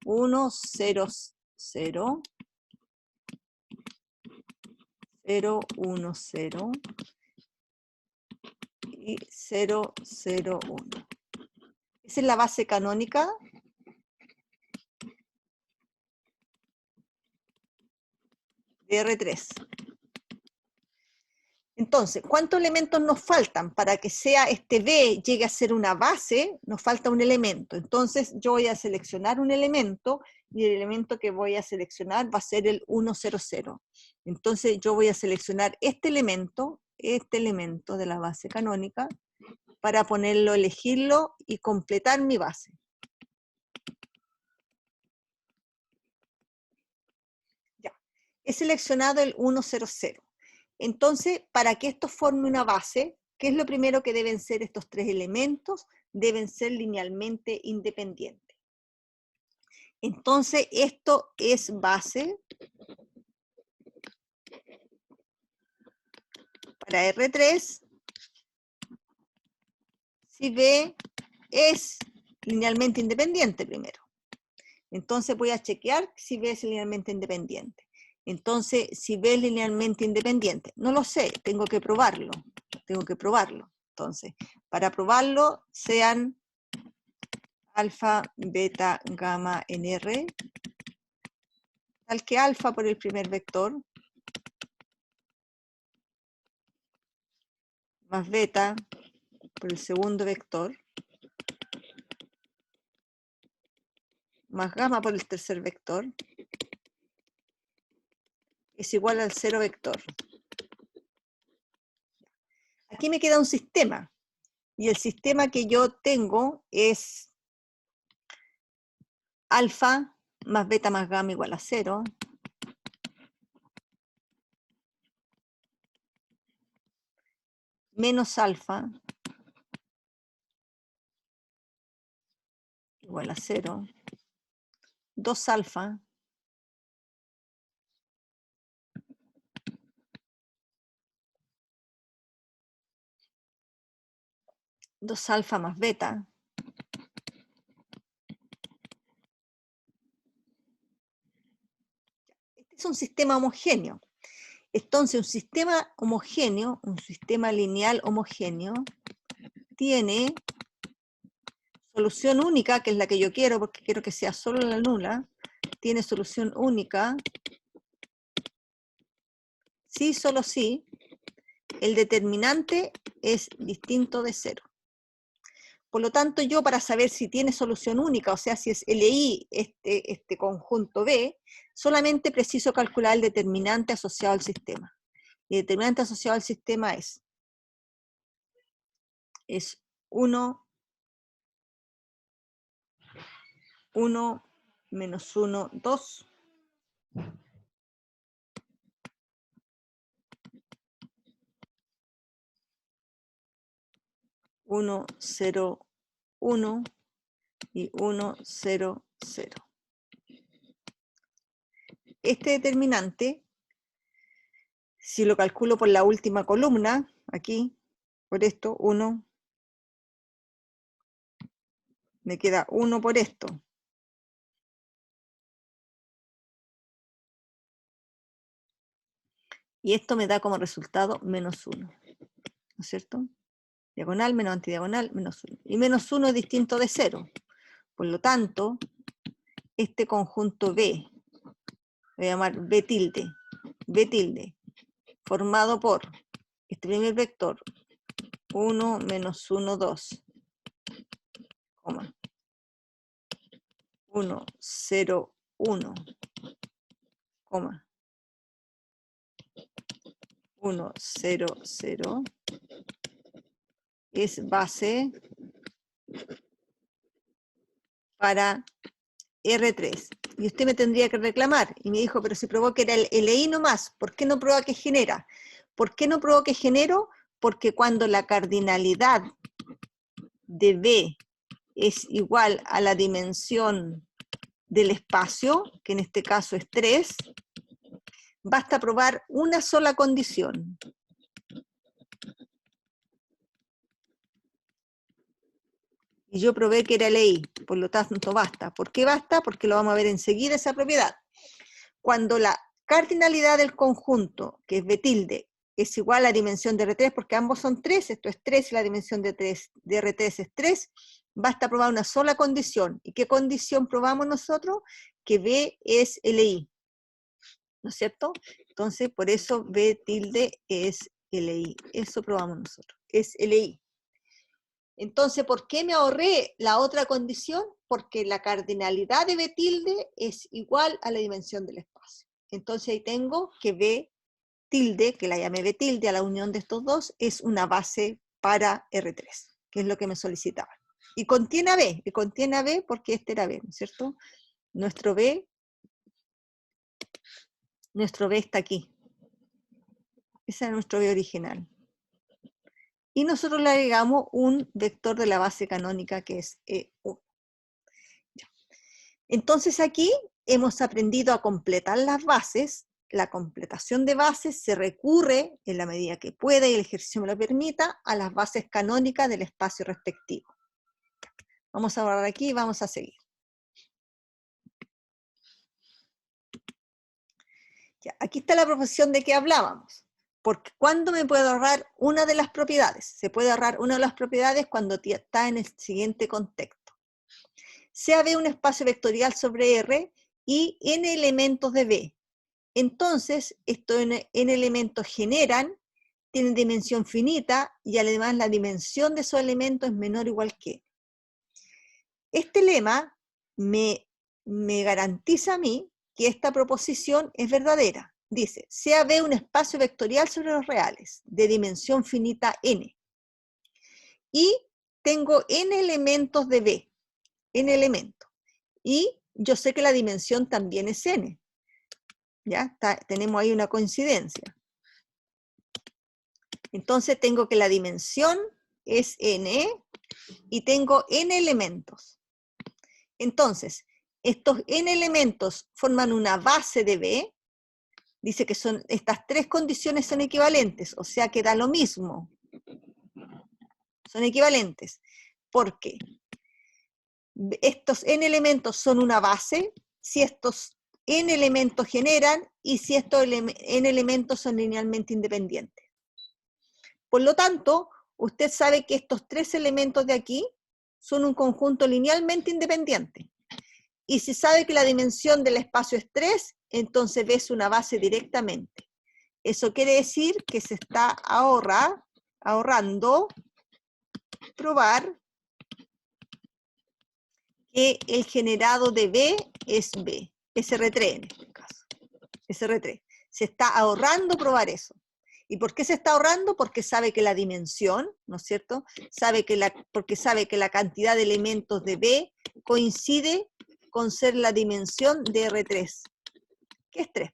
1, 0, 0, 0, 1, 0 y 0, 0, 1. Esa es la base canónica de R3. Entonces, ¿cuántos elementos nos faltan? Para que sea este B llegue a ser una base, nos falta un elemento. Entonces, yo voy a seleccionar un elemento, y el elemento que voy a seleccionar va a ser el 1, 0, 0. Entonces, yo voy a seleccionar este elemento de la base canónica, para ponerlo, elegirlo y completar mi base. Ya. He seleccionado el 1, 0, 0. Entonces, para que esto forme una base, ¿qué es lo primero que deben ser estos tres elementos? Deben ser linealmente independientes. Entonces, esto es base para R3 si B es linealmente independiente primero. Entonces voy a chequear si B es linealmente independiente. Entonces, si B es linealmente independiente, no lo sé, tengo que probarlo. Entonces, para probarlo, sean alfa, beta, gamma en R, tal que alfa por el primer vector, más beta por el segundo vector, más gamma por el tercer vector, es igual al cero vector. Aquí me queda un sistema, y el sistema que yo tengo es alfa más beta más gamma igual a 0, menos alfa igual a 0, 2 alfa más beta este es un sistema homogéneo. Entonces, un sistema homogéneo, un sistema lineal homogéneo, tiene solución única, que es la que yo quiero, porque quiero que sea solo la nula, tiene solución única, si, solo si, el determinante es distinto de 0. Por lo tanto, yo para saber si tiene solución única, o sea, si es LI este conjunto B, solamente preciso calcular el determinante asociado al sistema. Y el determinante asociado al sistema es 1, 1, menos 1, 2. 1, 0, 1 y 1, 0, 0. Este determinante, si lo calculo por la última columna, aquí, por esto, 1, me queda 1 por esto. Y esto me da como resultado menos 1, ¿no es cierto? Diagonal menos antidiagonal, menos 1. Y menos 1 es distinto de 0. Por lo tanto, este conjunto B, voy a llamar B tilde, formado por este primer vector, 1, menos 1, 2, 1, 0, 1, 1, 0, 0, es base para R3. Y usted me tendría que reclamar. Y me dijo, pero si probó que era el LI nomás, ¿por qué no prueba que genera? ¿Por qué no probó que genero? Porque cuando la cardinalidad de B es igual a la dimensión del espacio, que en este caso es 3, basta probar una sola condición. Y yo probé que era LI, por lo tanto basta. ¿Por qué basta? Porque lo vamos a ver enseguida esa propiedad. Cuando la cardinalidad del conjunto, que es B tilde, es igual a la dimensión de R3, porque ambos son 3, esto es 3 y la dimensión de R3 es 3, basta probar una sola condición. ¿Y qué condición probamos nosotros? Que B es LI, ¿no es cierto? Entonces, por eso B tilde es LI, eso probamos nosotros, es LI. Entonces, ¿por qué me ahorré la otra condición? Porque la cardinalidad de B tilde es igual a la dimensión del espacio. Entonces ahí tengo que B tilde, que la llamé B tilde a la unión de estos dos, es una base para R3, que es lo que me solicitaban. Y contiene a B porque este era B, ¿no es cierto? Nuestro B está aquí. Ese es nuestro B original. Y nosotros le agregamos un vector de la base canónica que es E1. Entonces aquí hemos aprendido a completar las bases. La completación de bases se recurre, en la medida que pueda y el ejercicio me lo permita, a las bases canónicas del espacio respectivo. Vamos a borrar aquí y vamos a seguir. Ya, aquí está la proposición de que hablábamos. Porque ¿cuándo me puedo ahorrar una de las propiedades? Se puede ahorrar una de las propiedades cuando está en el siguiente contexto. Sea B un espacio vectorial sobre R y n elementos de B. Entonces, estos n elementos generan, tienen dimensión finita y además la dimensión de esos elementos es menor o igual que. Este lema me garantiza a mí que esta proposición es verdadera. Dice, sea B un espacio vectorial sobre los reales, de dimensión finita n. Y tengo n elementos de B, n elementos. Y yo sé que la dimensión también es n. ¿Ya? Tenemos ahí una coincidencia. Entonces tengo que la dimensión es n y tengo n elementos. Entonces, estos n elementos forman una base de B. Dice que estas tres condiciones son equivalentes, o sea que da lo mismo. Son equivalentes. ¿Por qué? Estos n elementos son una base, si estos n elementos generan y si estos n elementos son linealmente independientes. Por lo tanto, usted sabe que estos tres elementos de aquí son un conjunto linealmente independiente. Y si sabe que la dimensión del espacio es 3, entonces ves una base directamente. Eso quiere decir que se está ahorrando probar que el generado de B es B, SR3 en este caso, SR3. Se está ahorrando probar eso. ¿Y por qué se está ahorrando? Porque sabe que la dimensión, ¿no es cierto? Porque sabe que la cantidad de elementos de B coincide con ser la dimensión de R3, que es 3.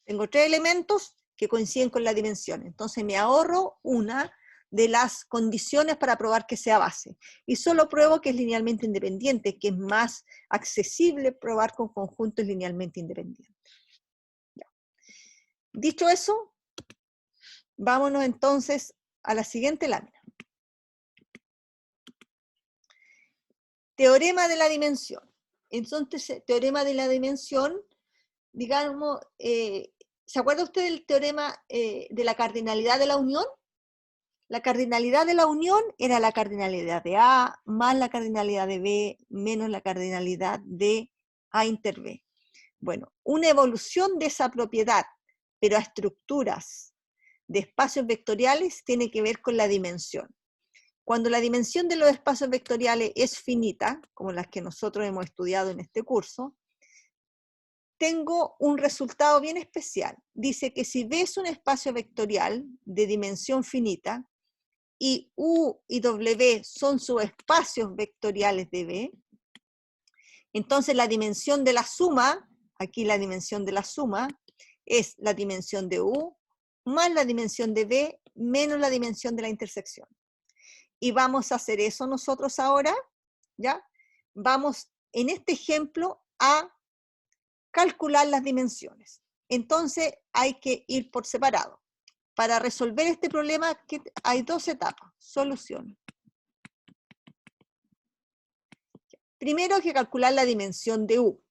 Tengo 3 elementos que coinciden con la dimensión, entonces me ahorro una de las condiciones para probar que sea base. Y solo pruebo que es linealmente independiente, que es más accesible probar con conjuntos linealmente independientes. Ya. Dicho eso, vámonos entonces a la siguiente lámina. Teorema de la dimensión. Entonces, teorema de la dimensión, digamos, ¿se acuerda usted del teorema de la cardinalidad de la unión? La cardinalidad de la unión era la cardinalidad de A más la cardinalidad de B menos la cardinalidad de A inter B. Bueno, una evolución de esa propiedad, pero a estructuras de espacios vectoriales, tiene que ver con la dimensión. Cuando la dimensión de los espacios vectoriales es finita, como las que nosotros hemos estudiado en este curso, tengo un resultado bien especial. Dice que si B es un espacio vectorial de dimensión finita, y U y W son subespacios vectoriales de B, entonces la dimensión de la suma, aquí la dimensión de la suma, es la dimensión de U más la dimensión de B menos la dimensión de la intersección. Y vamos a hacer eso nosotros ahora, ¿ya? Vamos en este ejemplo a calcular las dimensiones. Entonces hay que ir por separado. Para resolver este problema hay dos etapas. Solución. Primero hay que calcular la dimensión de U,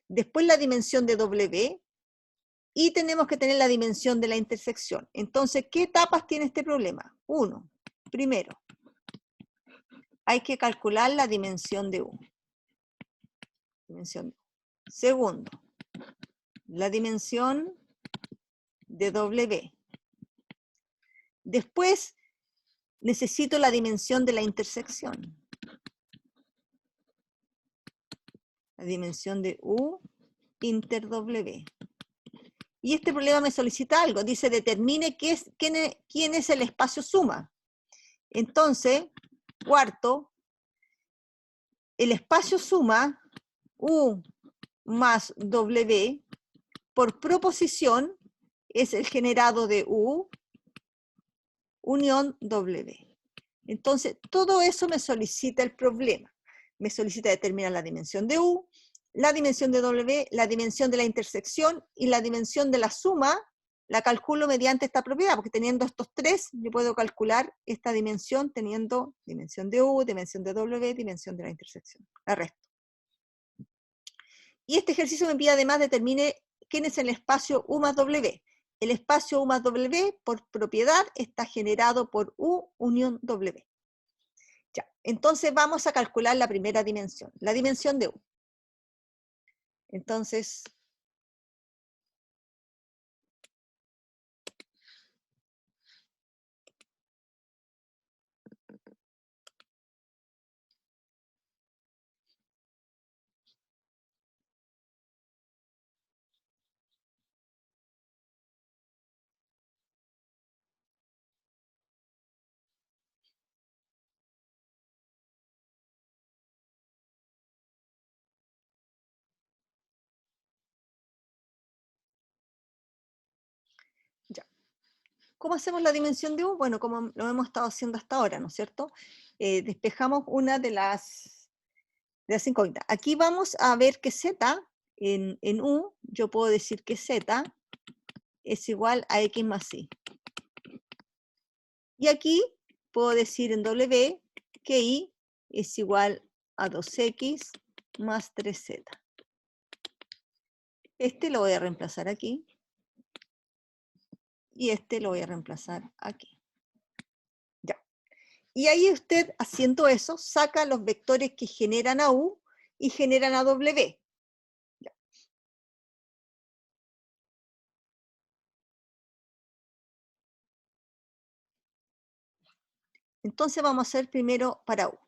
después la dimensión de W, y tenemos que tener la dimensión de la intersección. Entonces, ¿qué etapas tiene este problema? Uno, primero, hay que calcular la dimensión de U. Segundo, la dimensión de W. Después, necesito la dimensión de la intersección. La dimensión de U inter W. Y este problema me solicita algo. Dice, determine quién es el espacio suma. Entonces, cuarto, el espacio suma U más W, por proposición, es el generado de U unión W. Entonces, todo eso me solicita el problema. Me solicita determinar la dimensión de U, la dimensión de W, la dimensión de la intersección y la dimensión de la suma. La calculo mediante esta propiedad, porque teniendo estos tres, yo puedo calcular esta dimensión teniendo dimensión de U, dimensión de W, dimensión de la intersección. La resto. Y este ejercicio me pide además determine quién es el espacio U más W. El espacio U más W, por propiedad, está generado por U unión W. Ya, entonces vamos a calcular la primera dimensión, la dimensión de U. Entonces, ya. ¿Cómo hacemos la dimensión de U? Bueno, como lo hemos estado haciendo hasta ahora, ¿no es cierto? Despejamos una de las incógnitas. Aquí vamos a ver que Z en U, yo puedo decir que Z es igual a X más Y. Y aquí puedo decir en W que Y es igual a 2X más 3Z. Este lo voy a reemplazar aquí. Y este lo voy a reemplazar aquí. Ya. Y ahí usted, haciendo eso, saca los vectores que generan a U y generan a W. Ya. Entonces vamos a hacer primero para U.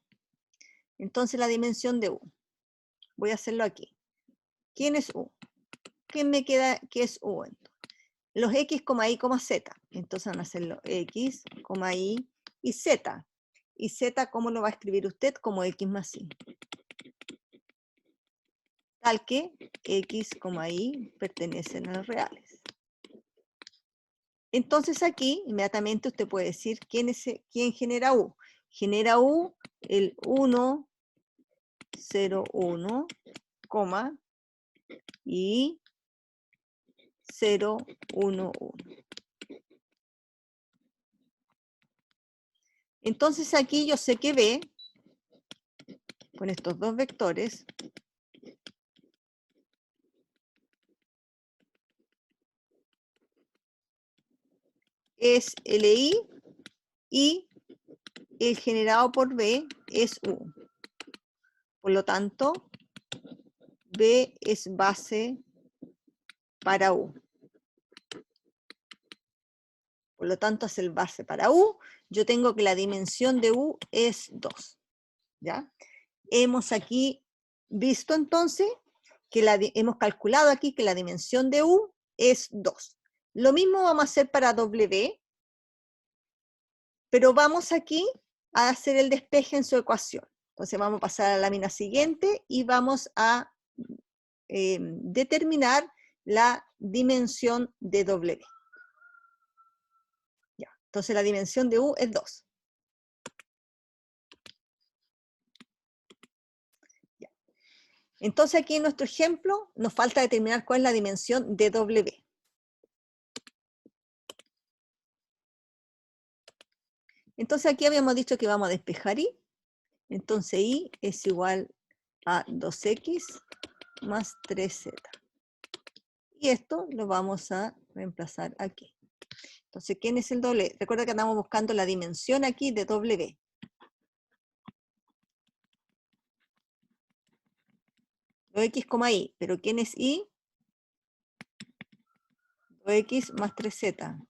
Entonces la dimensión de U. Voy a hacerlo aquí. ¿Quién es U? ¿Quién me queda que es U? Los X, Y, Z. Entonces van a ser los X, Y Z. Y Z, ¿cómo lo va a escribir usted? Como X más Y. Tal que X, Y pertenecen a los reales. Entonces aquí, inmediatamente usted puede decir quién genera U. Genera U el 1, 0, 1, y 0, 1, 1. Entonces aquí yo sé que B, con estos dos vectores, es LI y el generado por B es U. Por lo tanto, B es base para U. Por lo tanto, es el base para U. Yo tengo que la dimensión de U es 2. ¿Ya? Hemos aquí visto entonces que hemos calculado aquí que la dimensión de U es 2. Lo mismo vamos a hacer para W, pero vamos aquí a hacer el despeje en su ecuación. Entonces vamos a pasar a la lámina siguiente y vamos a determinar la dimensión de W. Ya. Entonces la dimensión de U es 2. Ya. Entonces aquí en nuestro ejemplo nos falta determinar cuál es la dimensión de W. Entonces aquí habíamos dicho que vamos a despejar Y. Entonces Y es igual a 2X más 3Z. Y esto lo vamos a reemplazar aquí. Entonces, ¿quién es el doble? Recuerda que andamos buscando la dimensión aquí de W. Lo X, Y. ¿Pero quién es Y? 2X más 3Z.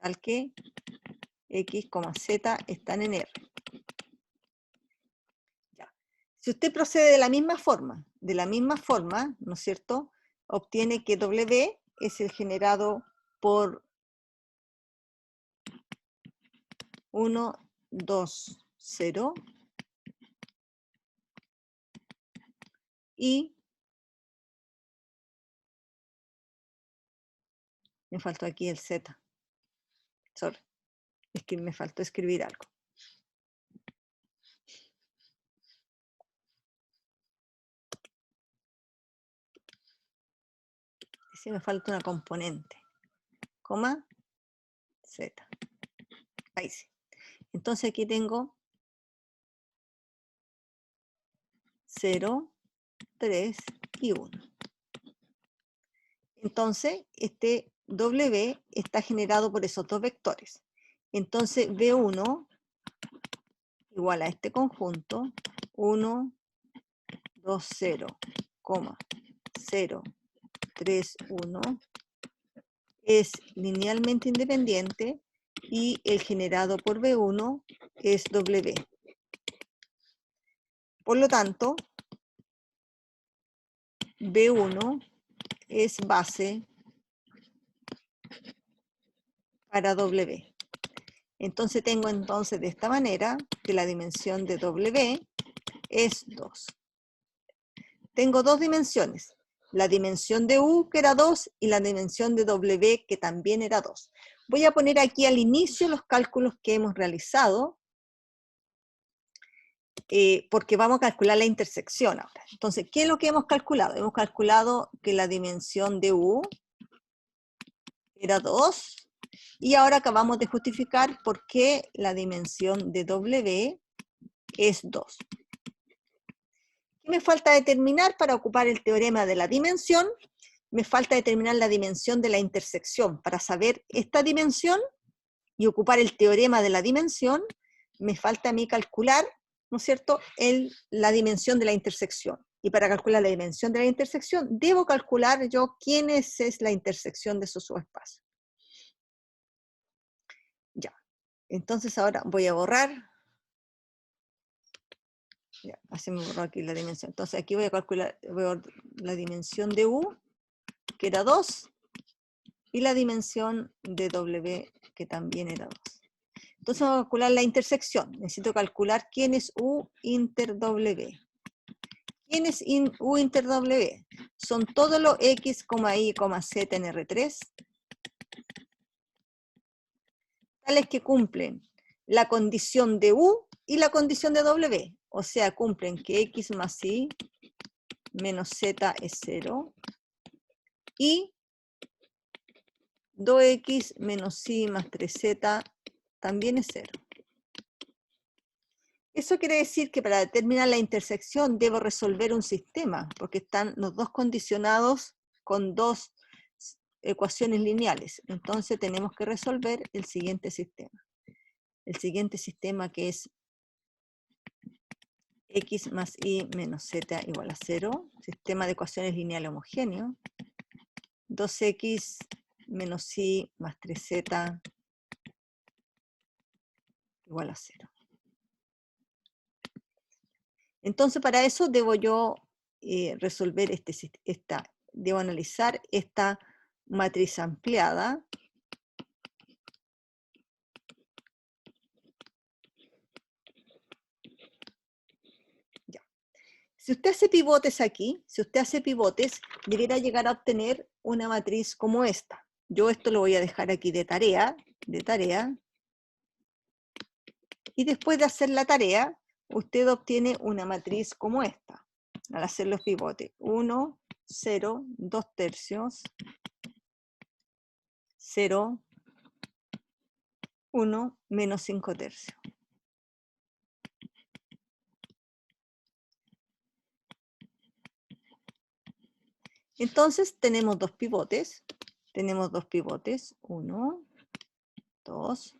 Tal que X, Z están en R. Ya. Si usted procede de la misma forma, ¿no es cierto? Obtiene que W es el generado por 1, 2, 0 y Me faltó aquí el Z. Sorry. Es que me faltó escribir algo. Dice, me falta una componente. Coma, Z. Ahí sí. Entonces aquí tengo 0, 3 y 1. Entonces, este W está generado por esos dos vectores. Entonces, B1 igual a este conjunto, 1, 2, 0, 0, 3, 1, es linealmente independiente y el generado por B1 es W. Por lo tanto, B1 es base para W. Entonces tengo entonces de esta manera que la dimensión de W es 2. Tengo dos dimensiones, la dimensión de U que era 2 y la dimensión de W que también era 2. Voy a poner aquí al inicio los cálculos que hemos realizado porque vamos a calcular la intersección ahora. Entonces, ¿qué es lo que hemos calculado? Hemos calculado que la dimensión de U era 2 y ahora acabamos de justificar por qué la dimensión de W es 2. ¿Qué me falta determinar para ocupar el teorema de la dimensión? Me falta determinar la dimensión de la intersección. Para saber esta dimensión y ocupar el teorema de la dimensión, me falta a mí calcular, ¿no es cierto?, la dimensión de la intersección. Y para calcular la dimensión de la intersección, debo calcular yo quién es la intersección de esos subespacios. Ya. Entonces ahora voy a borrar. Ya, así me borró aquí la dimensión. Entonces aquí voy a calcular la dimensión de U, que era 2, y la dimensión de W, que también era 2. Entonces vamos a calcular la intersección. Necesito calcular quién es U inter W. ¿Quién es U inter W? Son todos los X, Y, Z en R3, tales que cumplen la condición de U y la condición de W. O sea, cumplen que X más Y menos Z es 0 y 2X menos Y más 3Z también es 0. Eso quiere decir que para determinar la intersección debo resolver un sistema, porque están los dos condicionados con dos ecuaciones lineales. Entonces tenemos que resolver el siguiente sistema. El siguiente sistema que es X más Y menos Z igual a 0. Sistema de ecuaciones lineales homogéneo. 2X menos Y más 3Z igual a 0. Entonces para eso debo yo resolver debo analizar esta matriz ampliada. Ya. Si usted hace pivotes aquí, debería llegar a obtener una matriz como esta. Yo esto lo voy a dejar aquí de tarea, y después de hacer la tarea, usted obtiene una matriz como esta, al hacer los pivotes. 1, 0, 2 tercios, 0, 1, menos 5 tercios. Entonces tenemos dos pivotes, 1, 2.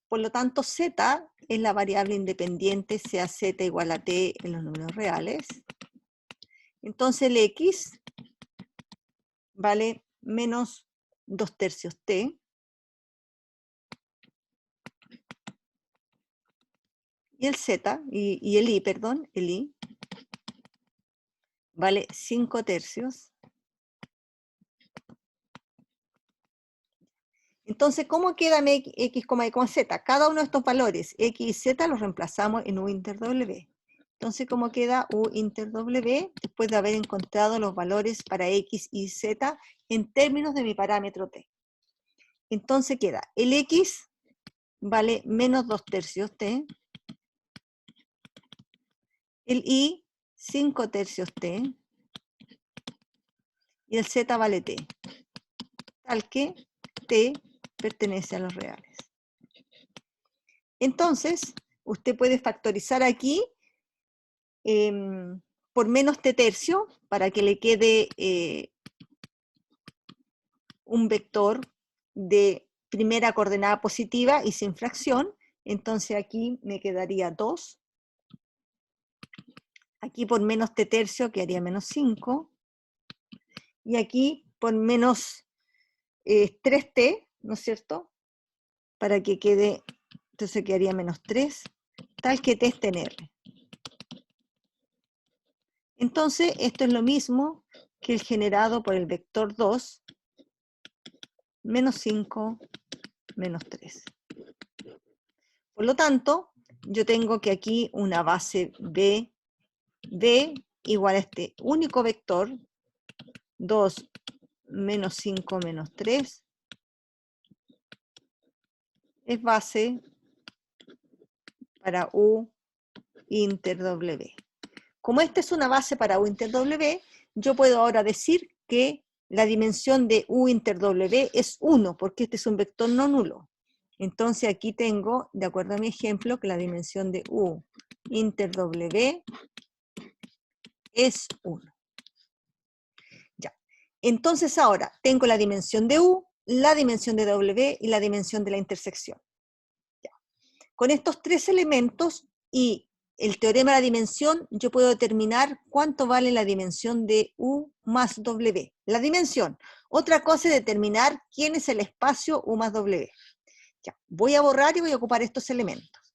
Por lo tanto, Z es la variable independiente, sea Z igual a T en los números reales. Entonces el X vale menos 2 tercios T. Y el Z, y el Y, perdón, el Y, vale 5 tercios. Entonces, ¿cómo queda X, Y, Z? Cada uno de estos valores, X y Z, los reemplazamos en U inter W. Entonces, ¿cómo queda U inter W? Después de haber encontrado los valores para X y Z en términos de mi parámetro T. Entonces queda, el X vale menos 2/3 t, el Y 5/3 t, y el Z vale t, tal que t pertenece a los reales. Entonces, usted puede factorizar aquí por menos t/3 para que le quede un vector de primera coordenada positiva y sin fracción. Entonces aquí me quedaría 2. Aquí por menos t/3 quedaría menos 5. Y aquí por menos 3t, ¿no es cierto? Para que quede, entonces quedaría menos 3, tal que t esté en R. Entonces, esto es lo mismo que el generado por el vector 2, menos 5, menos 3. Por lo tanto, yo tengo que aquí una base B igual a este único vector, 2 menos 5 menos 3, es base para U inter W. Como esta es una base para U inter W, yo puedo ahora decir que la dimensión de U inter W es 1, porque este es un vector no nulo. Entonces aquí tengo, de acuerdo a mi ejemplo, que la dimensión de U inter W es 1. Ya. Entonces ahora tengo la dimensión de U, la dimensión de W y la dimensión de la intersección. Ya. Con estos tres elementos y el teorema de la dimensión, yo puedo determinar cuánto vale la dimensión de U más W. La dimensión. Otra cosa es determinar quién es el espacio U más W. Ya. Voy a borrar y voy a ocupar estos elementos.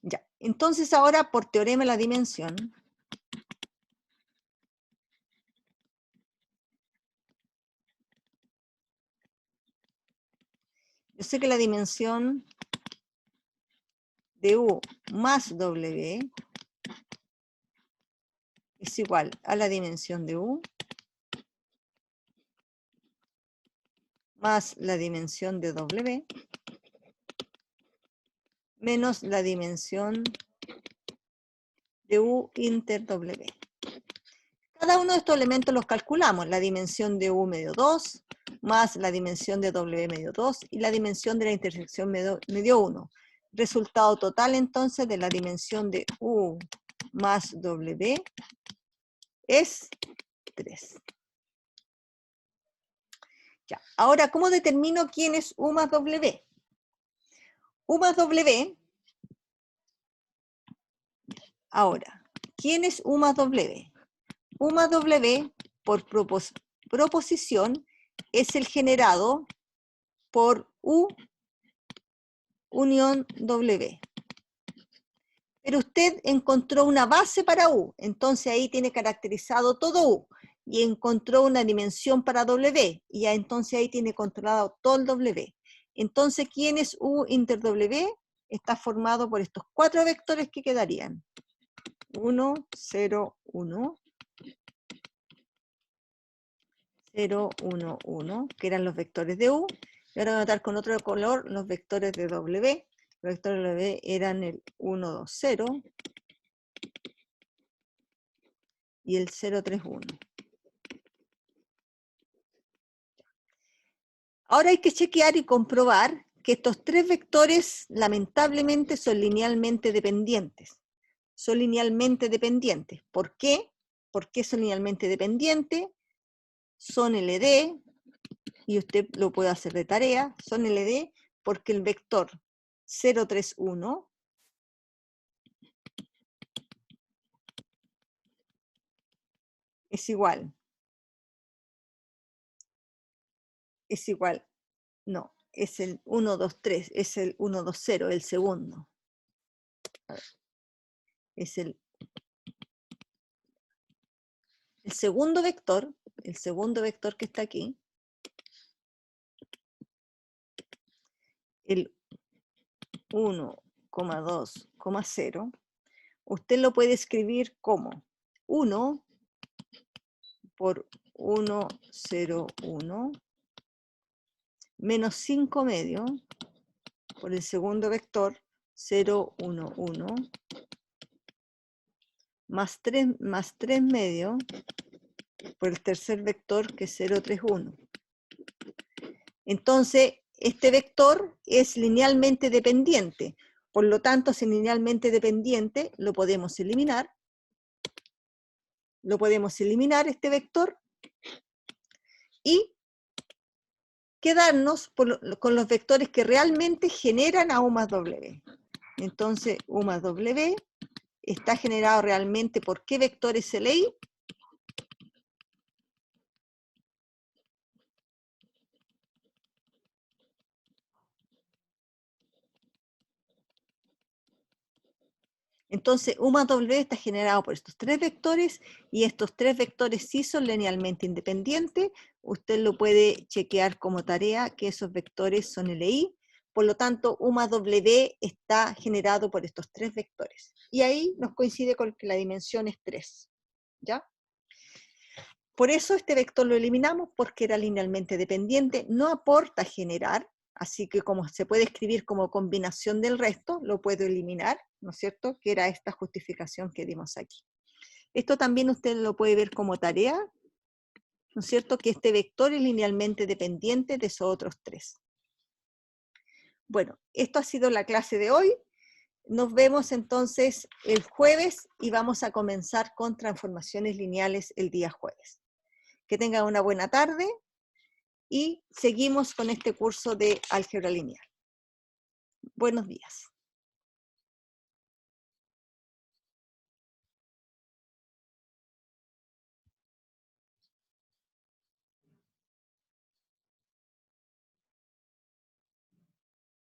Ya. Entonces ahora, por teorema de la dimensión, yo sé que la dimensión de U más W es igual a la dimensión de U más la dimensión de W menos la dimensión de U inter W. Cada uno de estos elementos los calculamos, la dimensión de U medio 2, más la dimensión de W medio 2, y la dimensión de la intersección medio 1. Resultado total entonces de la dimensión de U más W es 3. Ya. Ahora, ¿cómo determino quién es U más W? U más W, ahora, ¿quién es U más W? U más W, por proposición, es el generado por U unión W. Pero usted encontró una base para U, entonces ahí tiene caracterizado todo U, y encontró una dimensión para W, y ya entonces ahí tiene controlado todo el W. Entonces, ¿quién es U inter W? Está formado por estos 4 vectores que quedarían. 1, 0, 1, 0, 1, 1, que eran los vectores de U. Y ahora voy a anotar con otro color los vectores de W. Los vectores de W eran el 1, 2, 0 y el 0, 3, 1. Ahora hay que chequear y comprobar que estos 3 vectores lamentablemente son linealmente dependientes. Son linealmente dependientes. ¿Por qué? ¿Por qué son linealmente dependientes? Son LD, y usted lo puede hacer de tarea, son LD porque el vector 0, 3, 1 es igual, no, es el 1, 2, 3, es el 1, 2, 0, el segundo. Es el segundo vector, que está aquí, el 1, 2, 0, usted lo puede escribir como 1 por 1, 0, 1, menos 5 medio por el segundo vector, 0, 1, 1, más 3 medio por el tercer vector, que es 0, 3, 1. Entonces, este vector es linealmente dependiente. Por lo tanto, si es linealmente dependiente, lo podemos eliminar. Lo podemos eliminar, este vector, y quedarnos con los vectores que realmente generan a U más W. Entonces, U más W está generado realmente por ¿qué vectores se leí? Entonces, U más W está generado por estos tres vectores, y estos tres vectores sí son linealmente independientes. Usted lo puede chequear como tarea, que esos vectores son LI. Por lo tanto, U más W está generado por estos tres vectores. Y ahí nos coincide con que la dimensión es 3. ¿Ya? Por eso este vector lo eliminamos, porque era linealmente dependiente, no aporta generar, así que como se puede escribir como combinación del resto, lo puedo eliminar, ¿no es cierto? Que era esta justificación que dimos aquí. Esto también usted lo puede ver como tarea, ¿no es cierto? Que este vector es linealmente dependiente de esos otros tres. Bueno, esto ha sido la clase de hoy. Nos vemos entonces el jueves y vamos a comenzar con transformaciones lineales el día jueves. Que tengan una buena tarde y seguimos con este curso de álgebra lineal. Buenos días.